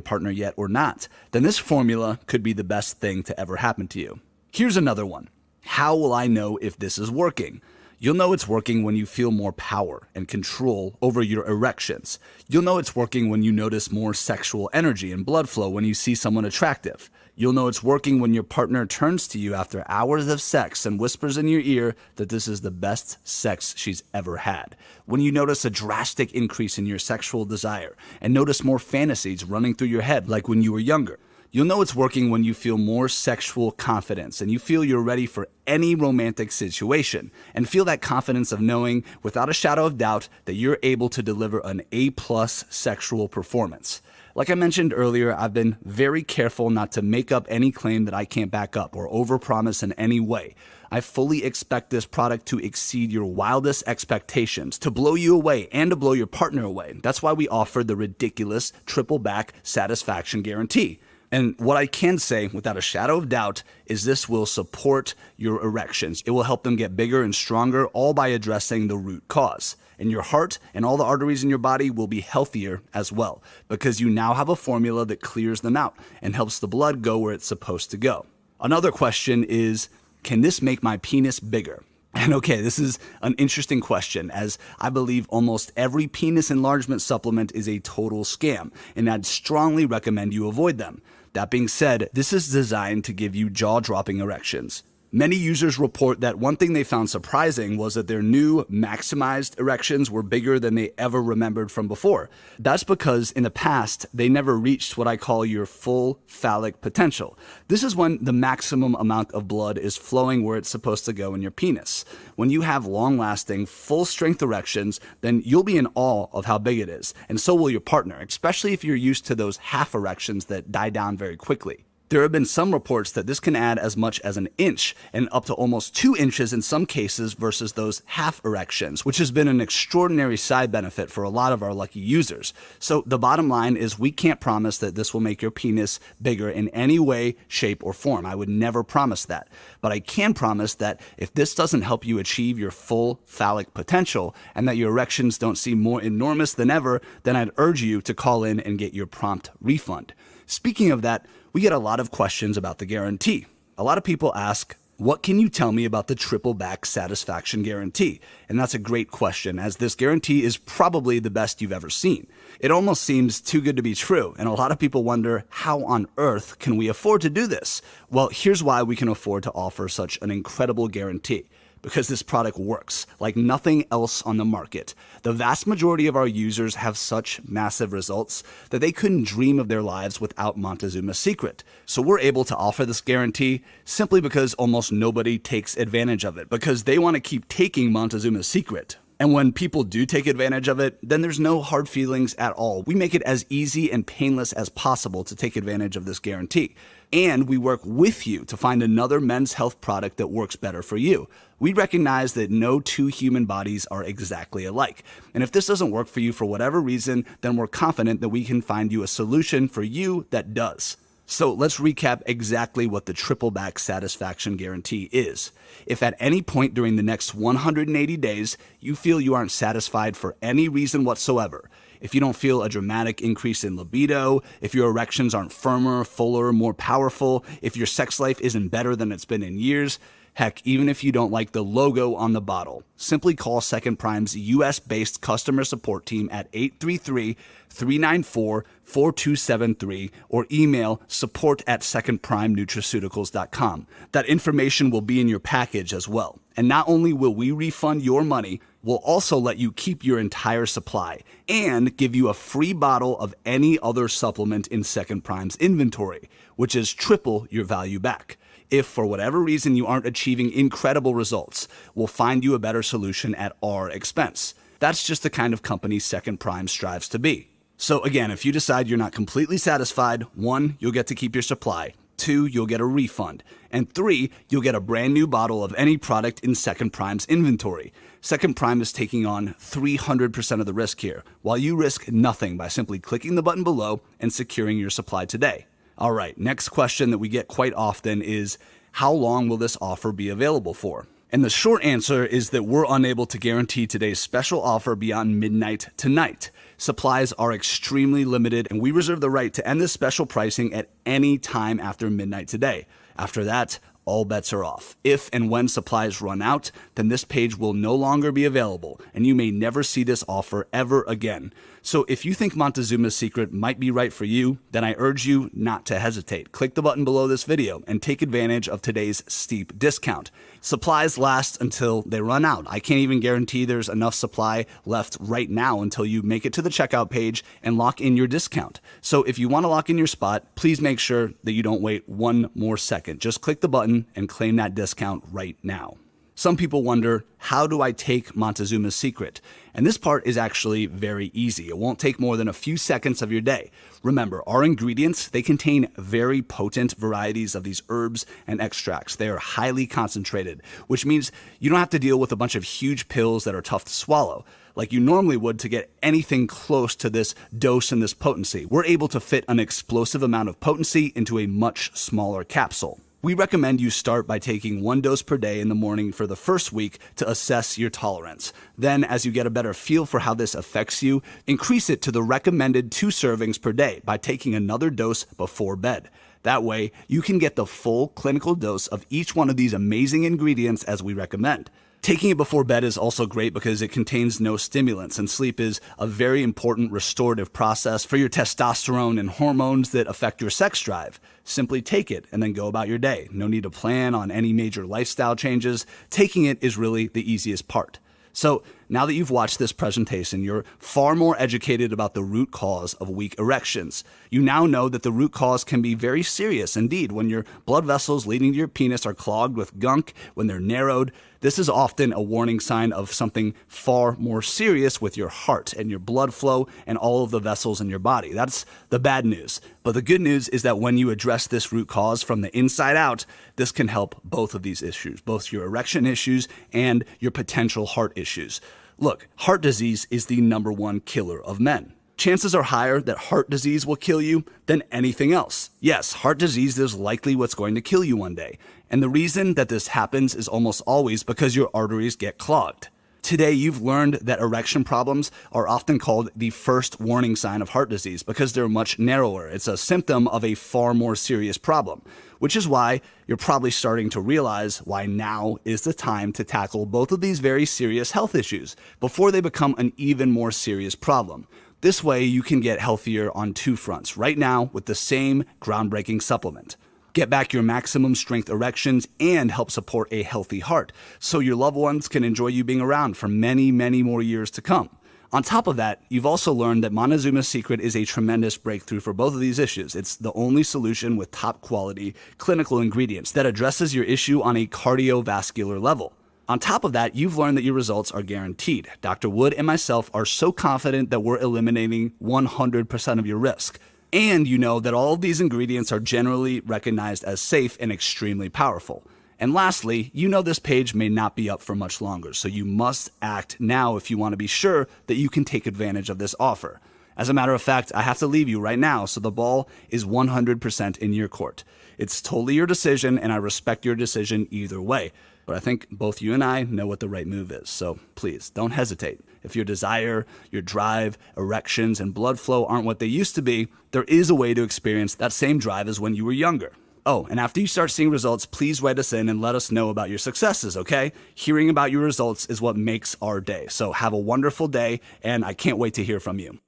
partner yet or not, then this formula could be the best thing to ever happen to you. Here's another one. How will I know if this is working? You'll know it's working when you feel more power and control over your erections. You'll know it's working when you notice more sexual energy and blood flow when you see someone attractive. You'll know it's working when your partner turns to you after hours of sex and whispers in your ear that this is the best sex she's ever had. When you notice a drastic increase in your sexual desire and notice more fantasies running through your head like when you were younger. You'll know it's working when you feel more sexual confidence and you feel you're ready for any romantic situation, and feel that confidence of knowing without a shadow of doubt that you're able to deliver an A+ sexual performance. Like I mentioned earlier, I've been very careful not to make up any claim that I can't back up or overpromise in any way. I fully expect this product to exceed your wildest expectations, to blow you away and to blow your partner away. That's why we offer the ridiculous triple back satisfaction guarantee. And what I can say without a shadow of doubt is this will support your erections. It will help them get bigger and stronger, all by addressing the root cause. And your heart and all the arteries in your body will be healthier as well, because you now have a formula that clears them out and helps the blood go where it's supposed to go. Another question is, can this make my penis bigger? And okay, this is an interesting question, as I believe almost every penis enlargement supplement is a total scam, and I'd strongly recommend you avoid them. That being said, this is designed to give you jaw-dropping erections. Many users report that one thing they found surprising was that their new maximized erections were bigger than they ever remembered from before. That's because in the past, they never reached what I call your full phallic potential. This is when the maximum amount of blood is flowing where it's supposed to go in your penis. When you have long-lasting, full-strength erections, then you'll be in awe of how big it is, and so will your partner, especially if you're used to those half erections that die down very quickly. There have been some reports that this can add as much as an inch and up to almost 2 inches in some cases versus those half erections, which has been an extraordinary side benefit for a lot of our lucky users. So the bottom line is we can't promise that this will make your penis bigger in any way, shape, or form. I would never promise that. But I can promise that if this doesn't help you achieve your full phallic potential and that your erections don't seem more enormous than ever, then I'd urge you to call in and get your prompt refund. Speaking of that, we get a lot of questions about the guarantee. A lot of people ask, what can you tell me about the triple back satisfaction guarantee? And that's a great question, as this guarantee is probably the best you've ever seen. It almost seems too good to be true, and a lot of people wonder, how on earth can we afford to do this? Well, here's why we can afford to offer such an incredible guarantee. Because this product works like nothing else on the market. The vast majority of our users have such massive results that they couldn't dream of their lives without Montezuma's secret. So we're able to offer this guarantee simply because almost nobody takes advantage of it, because they want to keep taking Montezuma's secret. And when people do take advantage of it, then there's no hard feelings at all. We make it as easy and painless as possible to take advantage of this guarantee. And we work with you to find another men's health product that works better for you. We recognize that no two human bodies are exactly alike. And if this doesn't work for you for whatever reason, then we're confident that we can find you a solution for you that does. So let's recap exactly what the triple back satisfaction guarantee is. If at any point during the next 180 days you feel you aren't satisfied for any reason whatsoever, if you don't feel a dramatic increase in libido, if your erections aren't firmer, fuller, more powerful, if your sex life isn't better than it's been in years, heck, even if you don't like the logo on the bottle, simply call Second Prime's US-based customer support team at 833-394-4273 or email support@secondprimenutraceuticals.com. That information will be in your package as well. And not only will we refund your money, we'll also let you keep your entire supply and give you a free bottle of any other supplement in Second Prime's inventory, which is triple your value back. If for whatever reason you aren't achieving incredible results, we'll find you a better solution at our expense. That's just the kind of company Second Prime strives to be. So again, if you decide you're not completely satisfied, 1, you'll get to keep your supply. 2, you'll get a refund. And 3, you'll get a brand new bottle of any product in Second Prime's inventory. Second Prime is taking on 300% of the risk here, while you risk nothing by simply clicking the button below and securing your supply today. All right, next question that we get quite often is, how long will this offer be available for? And the short answer is that we're unable to guarantee today's special offer beyond midnight tonight. Supplies are extremely limited, and we reserve the right to end this special pricing at any time after midnight today. After that, all bets are off. If and when supplies run out, then this page will no longer be available, and you may never see this offer ever again. So if you think Montezuma's secret might be right for you, then I urge you not to hesitate. Click the button below this video and take advantage of today's steep discount. Supplies last until they run out. I can't even guarantee there's enough supply left right now until you make it to the checkout page and lock in your discount. So if you want to lock in your spot, please make sure that you don't wait one more second. Just click the button and claim that discount right now. Some people wonder, how do I take Montezuma's secret? And this part is actually very easy. It won't take more than a few seconds of your day. Remember, our ingredients, they contain very potent varieties of these herbs and extracts. They are highly concentrated, which means you don't have to deal with a bunch of huge pills that are tough to swallow, like you normally would to get anything close to this dose and this potency. We're able to fit an explosive amount of potency into a much smaller capsule. We recommend you start by taking 1 dose per day in the morning for the first week to assess your tolerance. Then, as you get a better feel for how this affects you, increase it to the recommended 2 servings per day by taking another dose before bed. That way, you can get the full clinical dose of each one of these amazing ingredients as we recommend. Taking it before bed is also great because it contains no stimulants, and sleep is a very important restorative process for your testosterone and hormones that affect your sex drive. Simply take it and then go about your day. No need to plan on any major lifestyle changes. Taking it is really the easiest part. So Now that you've watched this presentation, you're far more educated about the root cause of weak erections. You now know that the root cause can be very serious indeed. When your blood vessels leading to your penis are clogged with gunk, when they're narrowed, this is often a warning sign of something far more serious with your heart and your blood flow and all of the vessels in your body. That's the bad news. But the good news is that when you address this root cause from the inside out, this can help both of these issues, both your erection issues and your potential heart issues. Look, heart disease is the #1 killer of men. Chances are higher that heart disease will kill you than anything else. Yes, heart disease is likely what's going to kill you one day. And the reason that this happens is almost always because your arteries get clogged. Today, you've learned that erection problems are often called the first warning sign of heart disease because they're much narrower. It's a symptom of a far more serious problem, which is why you're probably starting to realize why now is the time to tackle both of these very serious health issues before they become an even more serious problem. This way, you can get healthier on two fronts right now with the same groundbreaking supplement. Get back your maximum strength erections and help support a healthy heart so your loved ones can enjoy you being around for many, many more years to come. On top of that, you've also learned that Montezuma's Secret is a tremendous breakthrough for both of these issues. It's the only solution with top quality clinical ingredients that addresses your issue on a cardiovascular level. On top of that, you've learned that your results are guaranteed. Dr. Wood and myself are so confident that we're eliminating 100% of your risk. And you know that all of these ingredients are generally recognized as safe and extremely powerful. And lastly, you know this page may not be up for much longer, so you must act now if you want to be sure that you can take advantage of this offer. As a matter of fact, I have to leave you right now, so the ball is 100% in your court. It's totally your decision, and I respect your decision either way. But I think both you and I know what the right move is, so please, don't hesitate. If your desire, your drive, erections, and blood flow aren't what they used to be, there is a way to experience that same drive as when you were younger. Oh, and after you start seeing results, please write us in and let us know about your successes, okay? Hearing about your results is what makes our day. So have a wonderful day, and I can't wait to hear from you.